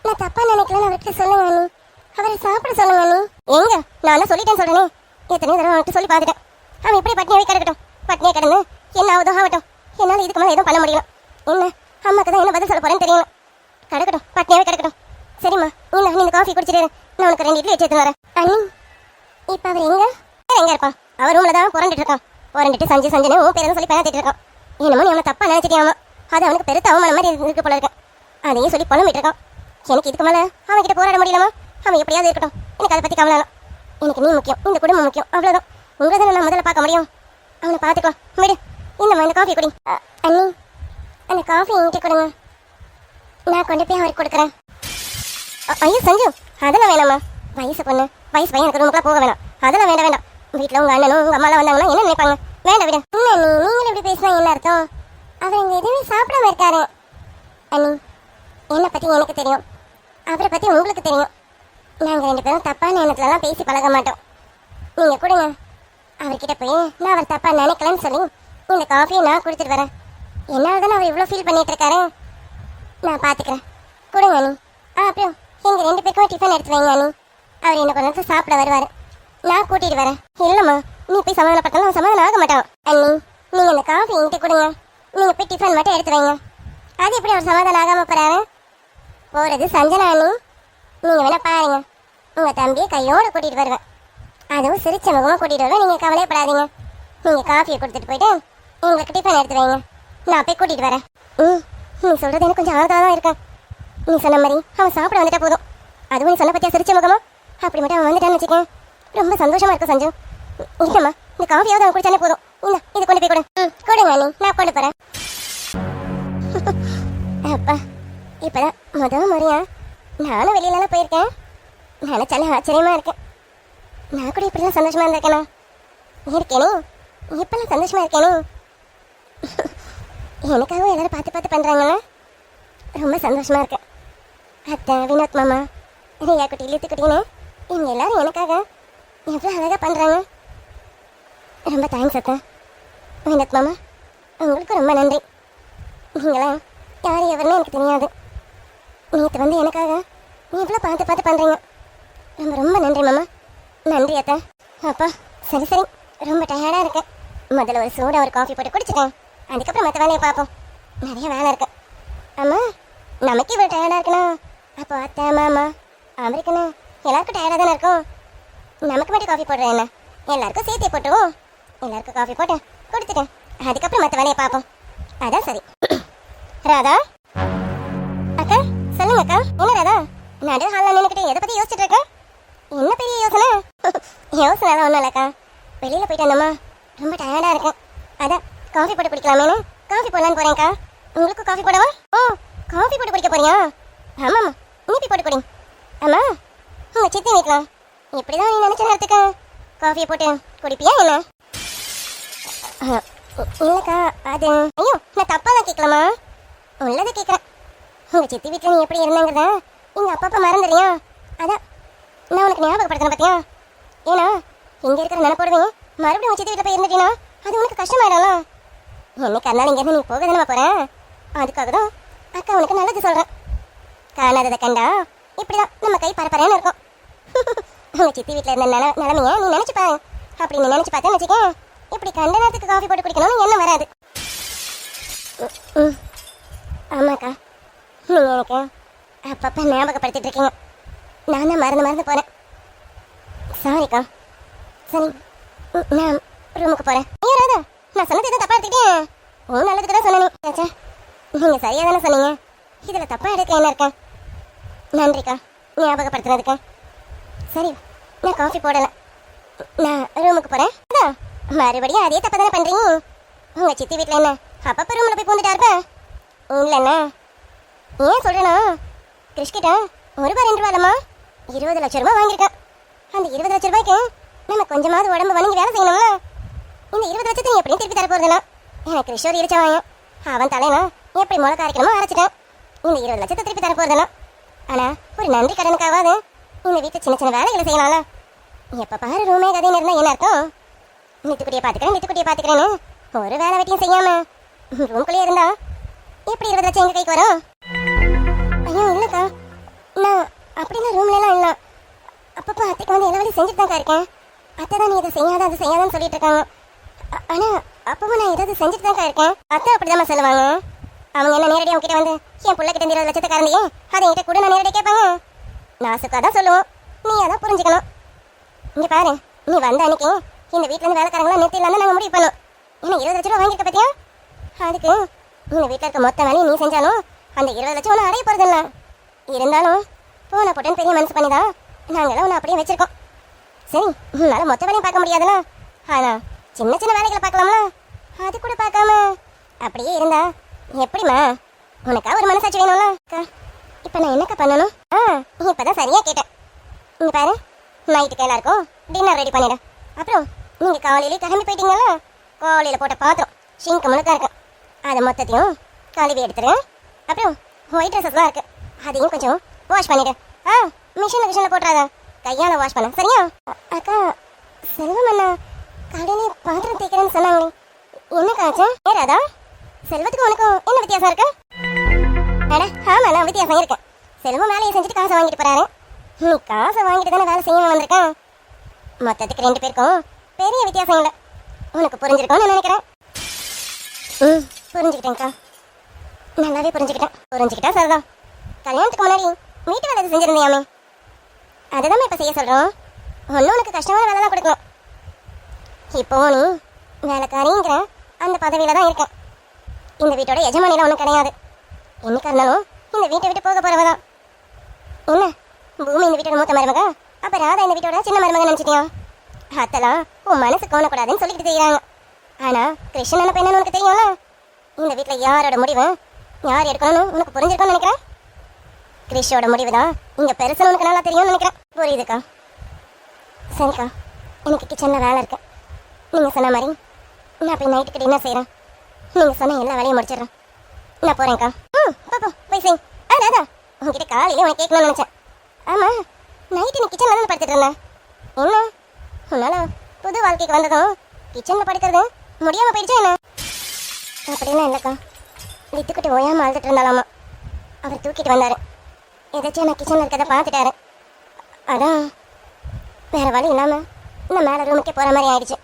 நான் தப்பா நினைக்கலன்னு அவர்கிட்ட சொல்லுங்க அண்ணி, அவரை சாப்பிட சொல்லுங்க அண்ணி. எங்க நான் சொல்லிட்டேன்னு சொல்றேனே, எத்தனையோ தடவை அவன்கிட்ட சொல்லி பார்த்துட்டேன். அவன் இப்படி பட்னியாவே கிடக்கட்டும், பட்னியா கிடந்து என்ன ஆகுதோ ஆகட்டும், என்னால் இதுக்கு மேலே எதுவும் பண்ண முடியல. என்ன அம்மாக்கு தான் என்ன பதில் சொல்ல போறேன்னு தெரியல. கிடக்கட்டும், பட்னியாவே கிடக்கட்டும். சரிம்மா இல்ல நீ இந்த காஃபி குடிச்சிட்டு இரு. நான் உனக்கு 2 இட்லி வச்சு எடுத்து வரேன். அண்ணி இப்ப அவர் எங்க இருப்பான்? அவர் ரூம்ல தான் புரண்டுட்டு இருக்கான். புரண்டுட்டு சஞ்சுன்னு உன் பேரை சொல்லி பேசிட்டு இருக்கான். என்னமோ நீ அவனை தப்பா நினைச்சிட்டியாமா? அது அவனுக்கு பெருத்த அவமானம் மாதிரி இருக்கு போல இருக்கு. அதையும் சொல்லி புலம்பிட்டு இருக்கான். எனக்கு இதுக்கு மேல அவன் கிட்ட போராட முடியலமா? அவன் எப்படியாவது இருக்கட்டும், எனக்கு அதை பத்தி கவலை இல்லை. எனக்கு நீ முக்கியம், இந்த குடும்பம் முக்கியம், அவ்வளவுதான். உங்களை தானே நான் முதல்ல பார்க்க முடியும். அவனை பார்த்துக்கலாம் விடு. இந்த காஃபி குடி. அண்ணி அந்த காஃபி என்கிட்ட கொடுங்க, நான் கொண்டு போய் அவருக்கு கொடுக்குறேன். ஐயோ சஞ்சு, அதெல்லாம் வேணாம்மா. வயசு பொண்ணு, வயசு பையன் எனக்கு ரூமுக்குலாம் போக வேணாம். அதெல்லாம் வேண்டாம். வீட்டில் உங்க அண்ணனும் உங்க அம்மாலாம் வந்தாங்கன்னா என்ன நினைப்பாங்க? வேண்டாம் விட. இல்லை நீங்களும் இப்படி பேசினா என்ன அர்த்தம்? அவர் இங்கே எதுவுமே சாப்பிடாம இருக்காரு. அண்ணி என்னை பற்றி எனக்கு தெரியும், அவரை பற்றி உங்களுக்கு தெரியும். நாங்கள் 2 பேரும் தப்பான எண்ணத்துலலாம் பேசி பழக மாட்டோம். நீங்கள் கொடுங்க, அவர்கிட்ட போய் நான் அவர் தப்பா நினைக்கலன்னு சொல்லி இந்த காஃபியை நான் கொடுத்துட்டு வரேன். என்னால் தானே அவர் இவ்வளோ ஃபீல் பண்ணிட்டு இருக்காரு. நான் பார்த்துக்கிறேன், கொடுங்க அண்ணி. அப்புறம் எங்கள் 2 பேருக்கும் டிஃபன் எடுத்து வைங்க அண்ணி. அவர் என்ன கொஞ்ச நேரத்தில் சாப்பிட வருவார், நான் கூட்டிகிட்டு வரேன். இல்லைம்மா, நீ போய் சமாதானப்பட்டாலும் அவன் சமாதானம் ஆக மாட்டான். அண்ணி நீங்கள் இந்த காஃபி என்கிட்ட கொடுங்க, நீங்கள் போய் டிஃபன் மட்டும் எடுத்து வைங்க. அது எப்படி அவர் சமாதானம் ஆகாமல் போகிறாரு? போகிறது சஞ்சனா அண்ணி. நீங்கள் வேணா பாருங்க, உங்கள் தம்பியை கையோடு கூட்டிகிட்டு வருவேன். அதுவும் சிரிச்ச முகமாக கூட்டிகிட்டு வருவேன். நீங்கள் கவலையப்படாதீங்க. நீங்கள் காஃபியை கொடுத்துட்டு போயிட்டு எங்களுக்கு டிஃபன் எடுத்து வைங்க, நான் போய் கூட்டிகிட்டு வரேன். நீ சொல்கிறது எனக்கு கொஞ்சம் ஆறுதலாக தான் இருக்கேன். நீ சொன்ன மாதிரி அவன் சாப்பிட வந்துட்டா போதும். அதுவும் நீ சொன்ன பற்றியா சிரிச்ச முகமா? அப்படி மட்டும் அவன் வந்துட்டான்னு வச்சுக்கேன், ரொம்ப சந்தோஷமா இருக்கும் சஞ்சு. இல்லைம்மா, இந்த காஃபியாவது அவன் குடிச்சானே போதும். இல்லை இதை கொண்டு போய் கொடு. கொடுங்க அண்ணி, நான் கொண்டு போகிறேன். அப்பா இப்போதான் முதல் முறையா நானும் வெளியிலலாம் போயிருக்கேன். நினச்சாலும் ஆச்சரியமா இருக்கேன். நான் கூட இப்படிலாம் சந்தோஷமா இருந்திருக்கேனா? இருக்கேனே, இப்பெல்லாம் சந்தோஷமா இருக்கேனே. எனக்காகவும் எல்லாரும் பார்த்து பண்ணுறாங்களே, ரொம்ப சந்தோஷமா இருக்கேன். அத்தை, வினோத் மாமா, ரியா குட்டி, லித்து குட்டின்னு இவங்க எல்லாரும் எனக்காக எவ்வளோ அழகாக பண்ணுறாங்க. ரொம்ப தேங்க்ஸ் அத்தை. வினோத் மாமா, உங்களுக்கு ரொம்ப நன்றி. நீங்களாம் யார் எவருன்னு எனக்கு தெரியாது. நேற்று வந்து எனக்காக எவ்வளோ பார்த்து பண்ணுறீங்க. ரொம்ப நன்றி மாமா. நன்றி அத்தை. அப்பா சரி ரொம்ப டயர்டாக இருக்கேன். முதல்ல ஒரு சூடாக ஒரு காஃபி போட்டு குடிச்சிட்டேன், அதுக்கப்புறம் மற்ற வேலையை பார்ப்போம். நிறைய வேலை இருக்கு. அம்மா நமக்கு இவ்வளோ டயர்டாக இருக்குண்ணா, அப்போ அத்தை மாமா அவருக்குண்ணா எல்லாருக்கும் டயர்டாக தானே இருக்கும். நமக்கு மட்டும் காஃபி போடுறேன் என்ன, எல்லாருக்கும் சேர்த்தே போட்டுவோம். எல்லாருக்கும் காஃபி போட்டு கொடுத்துட்டேன், அதுக்கப்புறம் மற்ற வேலையை பார்ப்போம். அதான் சரி. ராதா அக்கா சொல்லுங்க அக்கா. என்ன ராதா நடு ஹாலில் நின்றுக்கிட்டு எதை பற்றி யோசிச்சுட்டு இருக்கேன்? என்ன பெரிய யோசனை? யோசனை தான் ஒன்றும் இல்லைக்கா, வெளியில் போயிட்டு வந்தோம்மா, ரொம்ப டயர்டாக இருக்கேன். அதான் காஃபி போட்டு குடிக்கலாமேன்னு காஃபி போடலான்னு போகிறேன்க்கா. உங்களுக்கு காஃபி போடவா? காஃபி போட்டு குடிக்க போறியா? ஆமாம்மா, நீ போய் போட்டு குடி. ஆமா உங்கள் சித்தி வீட்டில் இப்படி தான் நீ நினச்ச நேரத்துக்கு காஃபியை போட்டு குடிப்பியா என்ன? இல்லைக்கா அது ஐயோ நான் தப்பாக தான் கேட்கலாமா, உள்ளதை கேட்குறேன். உங்கள் சித்தி வீட்டில் நீ எப்படி இருந்தாங்கிறத எங்கள் அப்பா மறந்துடுறியா? அதான் நான் உனக்கு ஞாபகப்படுத்தின பார்த்தியா? ஏன்னா இங்கே இருக்கிற நினைப்போடுவேன், மறுபடியும் உங்கள் சித்தி வீட்டில் போய் இருந்துட்டீங்கன்னா அது உனக்கு கஷ்டமாயிடும்ல. என்னைக்கு அதனால இங்கேருந்து நீ போக தானே போகிறேன், அதுக்காக தான் அக்கா உனக்கு நல்லது சொல்கிறேன். காணாததை கண்டா இப்படிதான் நம்ம கை பரப்பறேன்னு இருக்கும். உங்கள் சித்தி வீட்டில் இருந்த நிலமையை நீ நினச்சி பாரு. அப்படி நீ நினச்சி பார்த்தேன்னு வச்சுக்கேன், இப்படி கண்ட நேரத்துக்கு காஃபி போட்டு குடிக்கணும்னு என்ன வராது. ஆமாக்கா, நீங்கள் எனக்கு அப்பப்போ ஞாபகப்படுத்திட்டு இருக்கீங்க, நான் தான் மறந்து போகிறேன். சாரிக்கா. சரி நான் ரூமுக்கு போகிறேன். ஐயோ ராதா, நான் சொன்னது எதுவும் தப்பாக எடுத்துக்கிட்டேன். உன் நல்லதுக்கு தான் சொன்னேன். சாச்சா நீங்கள் சரியாக தானே சொன்னீங்க, இதில் தப்பாக எடுக்க என்ன இருக்கேன்? நன்றிக்கா ஞாபகப்படுத்துனதுக்கு. சரி நான் காஃபி போடலை, நான் ரூமுக்கு போகிறேன். அதான் மறுபடியும் அதே தப்பா தானே பண்ணுறீங்க. உங்கள் சித்தி வீட்டில் என்ன அப்பப்போ ரூமில் போய் பூந்துட்டா இருப்பேன் இல்லைண்ணா? ஏன் சொல்கிறேன்னா, கிறிஷ்கிட்ட ஒரு ரூபா 2 ரூபா இல்லைம்மா, 20 லட்சம் ரூபா வாங்கியிருக்கேன். அந்த 20 லட்ச ரூபாய்க்கு நம்ம கொஞ்சமாவது உடம்பு வணங்கி வேலை செய்யணும்ல. இந்த 20 லட்சத்தை நீ எப்படியும் திருப்பி தரப்போறதுனா? எனக்கு கிறிஷோர் இரிச்சவாங்க, அவன் தலைனா எப்படி முளை காய்க்கணுமோ அரைச்சிட்டேன். இந்த 20 லட்சத்தை திருப்பி தரப்போறதுனா, ஆனால் ஒரு நன்றி கடனுக்காவது இந்த வீட்டை சின்ன வேலைகளை செய்யலாம்ல. எப்போ பாரு ரூமே கதைன்னு இருந்தால் என்ன அர்த்தம்? நித்துக்குட்டியை பார்த்துக்கிறேன்னு ஒரு வேலை வெட்டியும் செய்யாமல் ரூம்குள்ளேயே இருந்தா எப்படி 20 லட்சம் எங்கள் கைக்கு வரும்? ஐயோ இல்லைக்கா, நான் அப்படிலாம் ரூம்லலாம் இல்லை. அப்பப்போ அத்தைக்கு வந்து எல்லா வேலையும் செஞ்சுட்டு தான்க்கா இருக்கேன். அத்தை தான் நீ இதை செய்யாத அது செய்யாதான்னு சொல்லிட்டு இருக்காங்க. ஆனால் அப்பவும் நான் ஏதாவது செஞ்சுட்டு தான்க்கா இருக்கேன். அத்தை அப்படிதாம்மா சொல்லுவாங்க. அவங்க என்ன நேரடியாக உங்ககிட்ட வந்து என் பிள்ளைகிட்ட 20 லட்சத்தை கறந்தியே அதை என்கிட்ட கூட நான் நேரடியாக கேட்பாங்க. நாசுக்காக தான் சொல்லுவோம், நீ அதான் புரிஞ்சுக்கணும். இங்க பாரு, நீ வந்த அன்னைக்கு இந்த வீட்டுல இருந்து வேலைக்காரங்களா நிறுத்திடலாம் நாங்க முடிவு பண்ணோம். என்ன 20 லட்சம் ரூபா வாங்கிருக்க பத்தியா? அதுக்கு இந்த வீட்டுல இருக்க மொத்த வேலையை நீ செஞ்சாலும் அந்த 20 லட்சம் ஒன்றும் அடைய போறது இல்ல. இருந்தாலும் போன போட்டேன்னு பெரிய மனசு பண்ணிதான் நாங்களாம் உன்னை அப்படியே வச்சிருக்கோம். சரி, உன்னால மொத்த வேலையும் பார்க்க முடியாதுல்ல, ஆனா சின்ன சின்ன வேலைகளை பார்க்கலாம்ல, அது கூட பார்க்காம அப்படியே இருந்தா எப்படிமா? உனக்கா ஒரு மனசாட்சி வேணும்ல. அக்கா, இப்ப நான் என்னக்கா பண்ணணும்? இப்பதான் சரியா கேட்டேன். இங்க பாரு, நைட்டுக்கு எல்லாருக்கும் டின்னர் ரெடி பண்ணிடு. அப்புறம் நீங்க காலையிலே கிளம்பி போயிட்டீங்கல்ல, காலையில போட்ட பாத்திரம் சிங்க் முழுக்க இருக்கு, அதை மொத்தத்தையும் கழுவி எடுத்துரு. அப்புறம் ஒயிட் ட்ரெஸ்ஸஸ்லாம் இருக்கு, அதையும் கொஞ்சம் வாஷ் பண்ணிடு. மிஷினில் போட்டுறாத, கையால வாஷ் பண்ண, சரியா? அக்கா, செல்வம் அண்ணா கடையிலே பாத்திரம் தேய்க்கிறேன்னு சொன்னாங்களே, என்ன காச்சு? ஏறாதா? செல்வத்துக்கு உனக்கும் என்ன வித்தியாசம் இருக்கு? ஆமாண்ணா, வித்தியாசம் இருக்கு. செல்வம் வேலையை செஞ்சுட்டு காசை வாங்கிட்டு போறாரு, நீ காசை வாங்கிட்டு தானே வேலை செய்ய வந்திருக்கேன். மொத்தத்துக்கு 2 பேருக்கும் பெரிய வித்தியாசம் இல்லை. உனக்கு புரிஞ்சிருக்கும்னு நினைக்கிறேன். புரிஞ்சுக்கிட்டேன்க்கா, நல்லாவே புரிஞ்சுக்கிட்டா சரிதான். கல்யாணத்துக்கு முன்னாடி வீட்டு வேலை செஞ்சிருந்தியாமே, அதுதான் இப்ப செய்ய சொல்றோம். ஒன்னும் உனக்கு கஷ்டமான வேலை தான் கொடுக்கணும். இப்போவும் நீ வேலைக்காரிங்கிற அந்த பதவியில தான் இருக்கேன். இந்த வீட்டோட எஜமானிலாம் ஒன்றும் கிடையாது. என்னைக்கா இருந்தாலும் இந்த வீட்டை விட்டு போக போறவதான். என்ன, பூமி இந்த வீட்டோட மூத்த மருமக, அப்ப ராதா இந்த வீட்டோட சின்ன மருமக நினைச்சிட்டியா? அத்தெல்லாம் உன் மனசு கோணக்கூடாதுன்னு சொல்லிட்டு தெரியுறாங்க. ஆனா கிருஷ்ணன் நினைப்ப என்னன்னு உனக்கு தெரியும்ல. இந்த வீட்டுல யாரோட முடிவு யார் எடுக்கணும்னு உனக்கு புரிஞ்சிருக்கும்னு நினைக்கிறேன். கிறிஷோட முடிவு தான் இங்க பெருசுன்னு உனக்கு நல்லா தெரியும்னு நினைக்கிறேன். புரியுதுக்கா? சரிக்கா, எனக்கு கிச்சன்ல வேலை இருக்கு. நீங்க சொன்ன மாதிரி நான் போய் நைட்டுக்கு டின்னர் செய்யறேன். நீங்க சொன்ன எல்லா வேலையும் முடிச்சிடுறேன். நான் போறேன்க்கா. பாப்பா போய் செய். அதான் உங்ககிட்ட காலையில உனக்கு கேட்கணும்னு நினைச்சேன். ஆமா, நைட்டு நீ கிச்சன்ல தான் படுத்துட்டு இருந்தேன். என்ன, உன்னால புது வாழ்க்கைக்கு வந்ததும் கிச்சன்ல படுக்கிறது முடியாம போயிடுச்சா என்ன? அப்படிலாம் இல்லக்கா, வித்துக்கிட்டு ஓயாம அழுதுட்டு இருந்தாலாமா. அவர் தூக்கிட்டு வந்தாரு, எதாச்சும் நான் கிச்சன்ல இருக்கிறத பார்த்துட்டாரு. அதான் வேற வழி இல்லாம நான் மேல ரூமுக்கே போற மாதிரி ஆயிடுச்சு.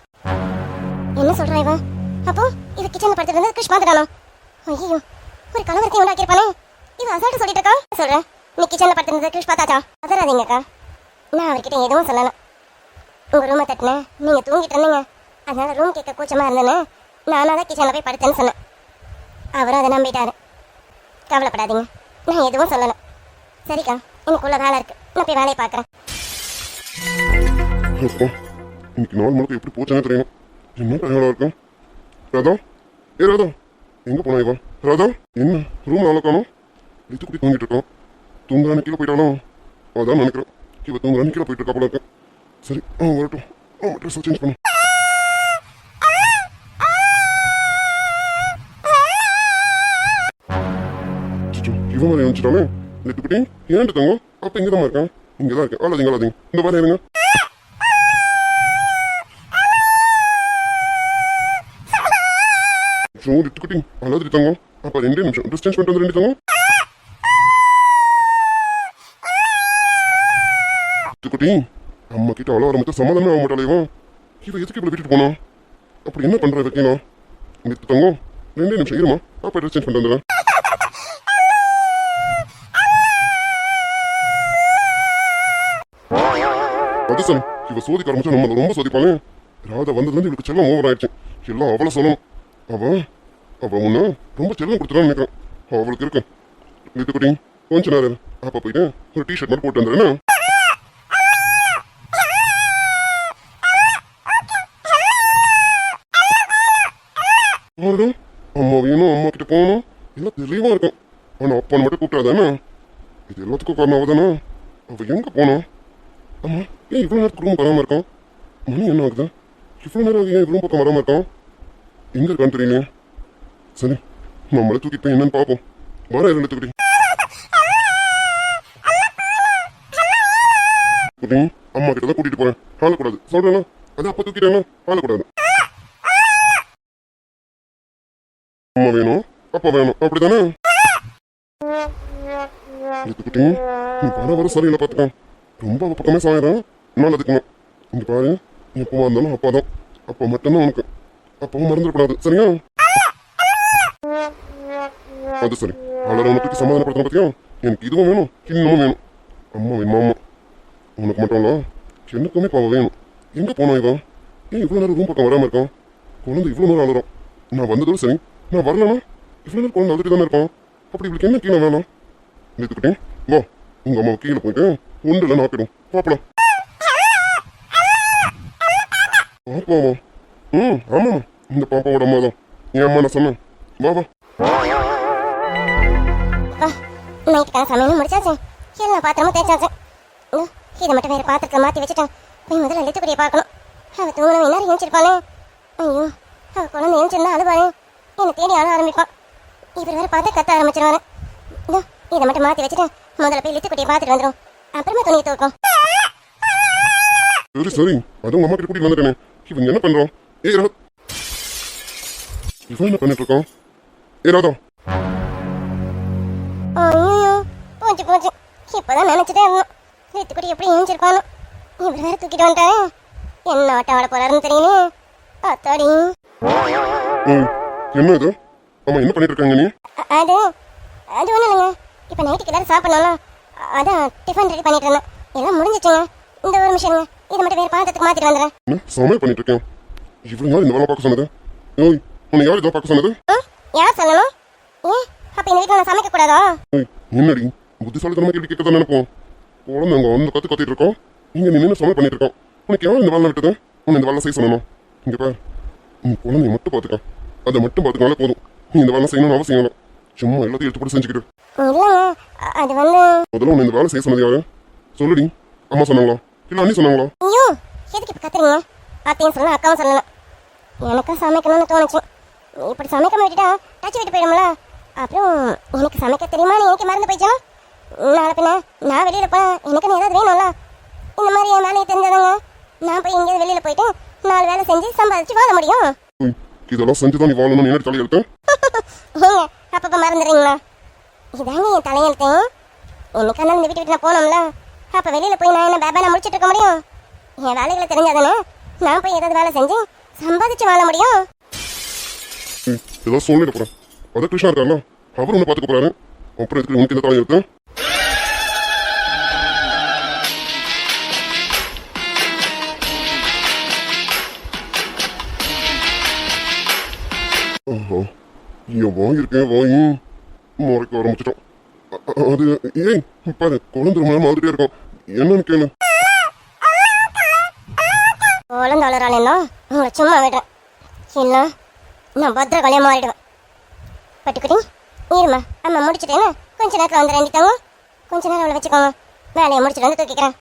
என்ன சொல்றா இவன்? அப்போ இவ கிச்சன்ல படுத்துட்டு இருந்தது கிருஷ் பார்த்துட்டானோ? ஐயோ, ஒரு கலவரத்தையும் உண்டாக்கியிருப்பானே. இவன் அசால்ட்டு சொல்லிட்டு இருக்கா. சொல்றேன், நீ கிச்சன்ல படுத்திருந்தது கிருஷ் பார்த்தாச்சா? அதராதீங்கக்கா, நான் அவர்கிட்ட எதுவும் சொல்லல. உங்க ரூமை தட்டினேன், நீங்க தூங்கிட்டு இருந்தீங்க, அதனால ரூம் கேட்க கூச்சமா இருந்தேன்னு நானாக தான் கிச்சன்ல போய் படுத்தேன்னு சொன்னேன். அவரும் அதை நம்பிட்டாரு. கவலைப்படாதீங்க, நான் எதுவும் சொல்லலை. சரிக்கா, எனக்குள்ள வேலை இருக்கு, நான் போய் வேலையை பார்க்குறேன். இன்னைக்கு நாள் முழுக்க எப்படி போச்சுன்னு தெரியும். என்ன டைம் இருக்கும்? ராதா, ராதா, எங்க போனா இவன்? ராதா, என்ன ரூம் நாளை காணும்? இது குட்டி தூங்கிட்டு இருக்கோம். தூங்குறான்னு கீழே போயிட்டாலும் அதான் நினைக்கிறேன். இவ தூங்குறான்னு கீழே போயிட்டு இருக்கா போல இருக்கேன். சரி, வரட்டும், ட்ரெஸ் சேஞ்ச் பண்ணு. இவன் மாதிரி நினைச்சிட்டானே நெட்டுக்குட்டி. ஏன்ட்டு தங்க அப்ப இங்கதான் இருக்கேன். இங்கதான் இருக்கேன். அழாதீங்க, இந்த மாதிரி இருங்க. நெட்டுக்குட்டி அழாதிரி தங்க. அப்ப 2 நிமிஷம் ட்ரெஸ் சேஞ்ச் பண்ணிட்டு வந்து 2 தங்க. நெட்டுக்குட்டி அம்மா கிட்ட அவ்வளோ ஆரம்பித்த சமாதானமே ஆக மாட்டாளேவன். இவ எதுக்கு இப்படி விட்டுட்டு போனா? அப்படி என்ன பண்ற வைக்கணும்? நெட்டு தங்க 2 நிமிஷம் இருமா, அப்ப ட்ரெஸ் சேஞ்ச் பண்ணிட்டு வந்துடுறேன். அது சரி, இவ சோதிக்க ஆரம்பிச்சா நம்ம ரொம்ப சோதிப்பாங்க. ராதா வந்ததுலேருந்து இவளுக்கு செல்லம் ஓவர் ஆயிடுச்சு. எல்லாம் அவளை சொல்லணும். அவ உன்ன ரொம்ப செல்லம் கொடுத்துட்டான்னு நினைக்கிறேன். அவளுக்கு இருக்கு. நெட்டுக்குட்டி கொஞ்ச நேரம் அப்ப போயிட்டு ஒரு டிஷர்ட் மட்டும் போட்டு வந்துடுறேன். அம்மா வேணும், அம்மா கிட்ட போகணும், எல்லாம் தெளிவா இருக்கும். ஆனா அப்பான்னு மட்டும் கூப்பிட்டாதானே? இது எல்லாத்துக்கும் காரணம் அவதானே? அவ எங்க போனா? அம்மா ஏன் இவ்வளவு நேரத்துக்கு ரூம் வராம இருக்கான்? மணி என்ன ஆகுது? இவ்வளவு நேரம் ஏன் ரூம் பக்கம் வராம இருக்கான்? எங்க இருக்கான்னு தெரியலையே. சரி, நம்மளே தூக்கிட்டு போய் என்னன்னு பாப்போம். வர 2 தூக்கிட்டு அம்மா கிட்ட தான் கூட்டிட்டு போறேன். ஆளக்கூடாது சொல்றேன்னா, அது அப்ப தூக்கிட்டேன்னா ஆளக்கூடாது. அம்மா வேணும், அப்பா வேணும், அப்படித்தானே? எடுத்துக்கிட்டே நீ வர சரியில்லை பார்த்துக்கோ. ரொம்ப அவ பக்கமே சாயிரம் நான் அதுக்குமா. இங்க பாரு, எப்பமா இருந்தாலும் அப்பா தான். அப்பா மட்டும்தான் உனக்கு. அப்பாவும் மறந்துடக்கூடாது, சரியா? அது சரி, அவளை உனக்கு சமாதானப்படுத்தணும். பார்த்தியா, எனக்கு இதுவும் வேணும், இன்னமும் வேணும். அம்மா மாமா உனக்கு மட்டும்ல எனக்குமே பாவம் வேணும். எங்கே போனான் இவன்? ஏன் இவ்வளோ நேரம் ரூம் பக்கம் வராமல் இருக்கான்? குழந்தை இவ்வளோ நேரம் அழுறான். நான் வந்ததோடு சரி, நான் வரலனா இவ்வளோ நேரம் குழந்தை அழுதுட்டு தானே இருப்பான். அப்படி இவளுக்கு என்ன கீழே வேணாம்? நிறுத்துக்கிட்டேன் வா, உங்கள் அம்மாவை கீழே போயிட்டு ஒன்று இல்லை நாப்பிடும் பாப்பலாம். பாப்பாவா? ஆமாம்மா, இந்த பாப்பாவோட அம்மா தான். என் அம்மா நான் சொன்னேன். வா வா. நைட்டுக்கான சமையலும் முடிச்சாச்சு, எல்லா பாத்திரமும் தேய்ச்சாச்சு. இதை மட்டும் வேறு பாத்திரத்தில் மாற்றி வச்சுட்டேன். போய் முதல்ல லித்துக்குடியை பார்க்கணும். அவள் தூங்கணும் என்ன எழுந்திருப்பாளே. ஐயோ, அவள் குழந்தை எழுந்திருந்தா அழுவாளே. என்னை தேடி அழ ஆரம்பிப்பான். இவர் வேறு பார்த்து கத்த ஆரம்பிச்சிருவாரு. இதை மட்டும் மாற்றி வச்சுட்டேன். முதல்ல போய் லித்துக்குடியை பார்த்துட்டு வந்துடும். அப்புறமா துணியை துவைக்கும். சரி சரி, அது உங்க அம்மா கிட்ட கூட்டிட்டு வந்துட்டேனே. இவன் என்ன பண்றான்? ஏ ராத், இவன் என்ன பண்ணிட்டு இருக்கான்? ஏ ராதா. ஐயோ, போச்சு போச்சு. இப்போதான் நினைச்சிட்டே இருந்தோம் லித்துக்குடி எப்படி எழுந்திருப்பானு. இவர் வேற தூக்கிட்டு வந்துட்டாரு. என்ன ஆட்டம் ஆட போறாருன்னு தெரியல. அத்தாடி. என்ன இது? அம்மா என்ன பண்ணிட்டு இருக்காங்க நீ? அது அது ஒன்றும் இல்லைங்க. இப்போ நைட்டுக்கு எல்லாரும் சாப்பிடணும். அதான் டிஃபன் ரெடி பண்ணிட்டு இருந்தேன். எல்லாம் முடிஞ்சிச்சுங்க. இந்த ஒரு நிமிஷங்க, இதை மட்டும் வேறு பாத்திரத்துக்கு மாற்றிட்டு வந்துடுறேன். என்ன சமையல் பண்ணிட்டு இருக்கேன்? இவ்வளவு யார் இந்த வேலை பார்க்க சொன்னது? ஓய், உன்னை யார் இதை பார்க்க சொன்னது? யார் சொல்லணும்? ஏன் அப்போ இந்த வீட்டில் நான் சமைக்கக்கூடாதா? என்னடி புத்திசாலித்தனமா கேள்வி கேட்க தான் நினைப்போம். குழந்தை அங்கே வந்து கத்திட்டு இருக்கோம். இங்க நீ நின்று சமையல் பண்ணிட்டு இருக்கோம். உனக்கு யாரும் இந்த வேலை விட்டது? உன்னை இந்த வேலை செய்ய சொல்லணும். இங்க பாரு, நீ குழந்தைய மட்டும் பார்த்துக்க. அதை மட்டும் பார்த்துக்கனாலே போதும். நீ இந்த வேலை செய்யணும்னு அவசியம் இல்லை. சும்மா எல்லாத்தையும் எடுத்து போட்டு செஞ்சுக்கிட்டு. இல்லைங்க, அது வந்து முதல்ல உன்னை இந்த வேலை செய்ய சொன்னது யாரு? சொல்லுடி. அம்மா சொன்னாங்களா இல்லை அண்ணி சொன்னாங்களா? ஐயோ, எதுக்கு இப்போ கத்துறீங்க? அத்தையும் சொல்லலாம், அக்காவும் சொல்லலாம். எனக்கும் சமைக்கணும்னு தோணுச்சு. இப்படி சமைக்காம விட்டுட்டா டச்சு விட்டு போயிடும்ல. அப்புறம் எனக்கு சமைக்க தெரியுமான்னு எனக்கு மறந்து போயிடுச்சா? நாளை பின்ன நான் வெளியில் போனேன், எனக்குன்னு ஏதாவது வேணும்ல. இந்த மாதிரி என் வேலையை தெரிஞ்சதாங்க நான் போய் எங்கேயாவது வெளியில் போயிட்டு 4 வேலை செஞ்சு சம்பாதிச்சு வாழ முடியும். இதெல்லாம் செஞ்சுதான் நீ வாழணும்னு என்ன தலையெழுத்து? ஏங்க அப்பப்போ மறந்துடுறீங்களா? இதாங்க என் தலையெழுத்து. என்னைக்கான இந்த வீட்டு நான் போனோம்ல, அப்போ வெளியில் போய் நான் என்ன பேபா நான் முடிச்சுட்டு இருக்க முடியும்? என் வேலைகளை தெரிஞ்சாதானே நான் போய் ஏதாவது வேலை செஞ்சு சம்பாதிச்சு வாழ முடியும். ஏதாவது சொல்லிட்டு போறேன். அதான் கிருஷ்ணா இருக்காருல்ல, அவர் ஒன்று பார்த்துக்க போறாரு. அப்புறம் எதுக்கு உனக்கு இந்த தலையெழுத்து? என் வாங்கியிருக்கேன் வாங்கி முறைக்க ஆரம்பிச்சிட்டோம். அது ஏய் பாரு, குழந்தை ரொம்ப நேரம் மாதிரியே இருக்கும். என்னன்னு கேளு. குழந்தை வளராளேன்னா உங்களை சும்மா விடுறேன். இல்லை நான் பத்திர கொலையாக மாறிடுவேன். பட்டுக்குட்டி இருமா, அம்மா முடிச்சுட்டேன்னு கொஞ்ச நேரத்தில் வந்து ரெண்டிட்டாங்க. கொஞ்ச நேரம் அவளை வச்சுக்கோங்க, வேலையை முடிச்சுட்டு வந்து தூக்கிக்கிறேன்.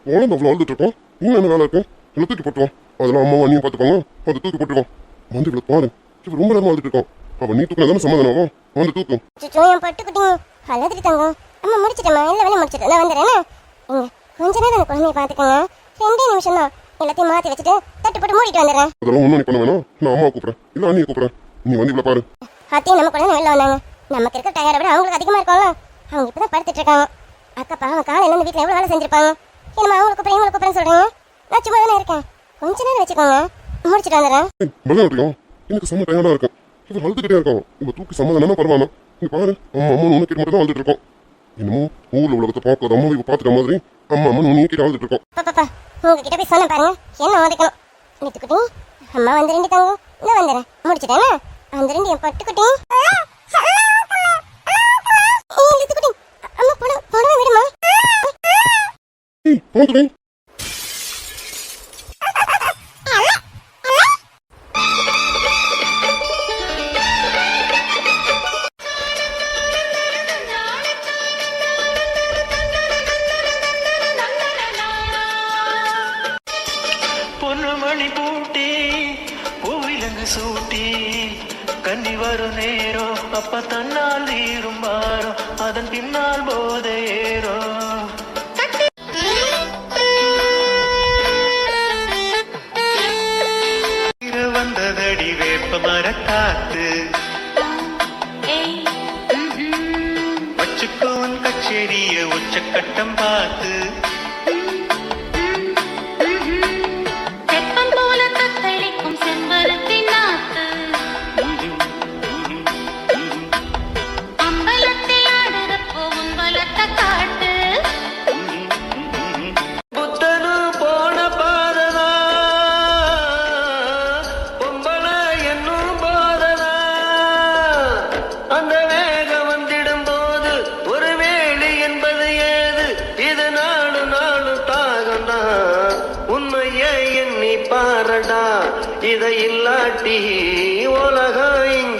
குழந்தை அவ்வளோ அழுதுட்டு இருக்கோம். இன்னும் என்ன வேலை இருக்கு? எல்லாம் தூக்கி போட்டுருவோம். அதெல்லாம் அம்மா அண்ணியும் பார்த்துப்பாங்க. அதை தூக்கி போட்டுருவோம். வந்து இவ்வளோ பாரு, இவன் ரொம்ப நேரமாக அழுதுட்டு இருக்கோம். அவன் நீ தூக்கினா தானே சமாதானம் ஆகும். வந்து தூக்கும். என் பட்டுக்குட்டி அழுதுட்டு தாங்க. அம்மா முடிச்சிட்டேம்மா, எல்லா வேலையும் முடிச்சுட்டு நான் வந்துடுறேன். கொஞ்ச நேரம் அந்த குழந்தைய பார்த்துக்கோங்க. 2 நிமிஷம் தான். எல்லாத்தையும் மாற்றி வச்சுட்டு தட்டு போட்டு மூடிட்டு வந்துடுறேன். அதெல்லாம் ஒன்றும் நீ பண்ண வேணாம். நான் அம்மாவை கூப்பிட்றேன், இல்லை அண்ணியை கூப்பிட்றேன். நீ வந்து இவ்வளோ பாரு. அத்தையும் நம்ம குழந்தை வெளில வந்தாங்க. நமக்கு இருக்க டயரை விட அவங்களுக்கு அதிகமாக இருக்கும்ல. அவங்க இப்போ தான் படுத்துட்டு இருக்காங்க. அக்கா பாவம் காலையில் இந்த வீட்டில் எவ்வளோ வேலை செஞ்சிருப்பாங்க. என்னம்மா அவங்களுக்கு கூப்பிட்றேன் இவங்களுக்கு கூப்பிட்றேன்னு சொல்கிறீங்க? நான் சும்மா தானே இருக்கேன். கொஞ்ச நேரம் வச்சுக்கோங்க, முடிச்சுட்டு வந்துடுறேன். விளையாடுறியும் எனக்கு செம்ம டயர்டாக இருக்கும். இவன் அழுதுகிட்டே இருக்கான். இவன் தூக்கி சமாதானமா பரவாயில்ல. நீ பாரு, அம்மா அம்மா உனக்கு மட்டும் தான் அழுதுட்டு இருக்கோம். என்னமோ ஊரில் உலகத்தை பார்க்காத அம்மா இவ பார்த்துட்ட மாதிரி அம்மா அம்மா நீ கிட்ட அழுதுட்டு இருக்கோம். பாப்பா உங்ககிட்ட போய் சொன்ன பாருங்க, என்ன ஒதுக்கணும். லித்துக்குட்டி அம்மா வந்து 2 தாங்க, நான் வந்துடுறேன். முடிச்சுட்டேன்னா அந்த 2 என் பட்டுக்குட்டி. லித்துக்குட்டி அம்மா புடவை விடுமா. போந்துடு. பொன்னுமணி பூட்டி பூவிலங்கு சூட்டி கன்னி வரும் நேரம் அப்ப தன்னால் நீரும் மாறும் அதன் பின்னால் போதை ஏறும். வந்ததடி வேப்ப மரக்காத்து வச்சுக்கோன் கச்சேரிய உச்சக்கட்டம் பார்த்து அம்பலத்தில் ஆடுற பாரடா இதை இல்லாட்டி உலகம்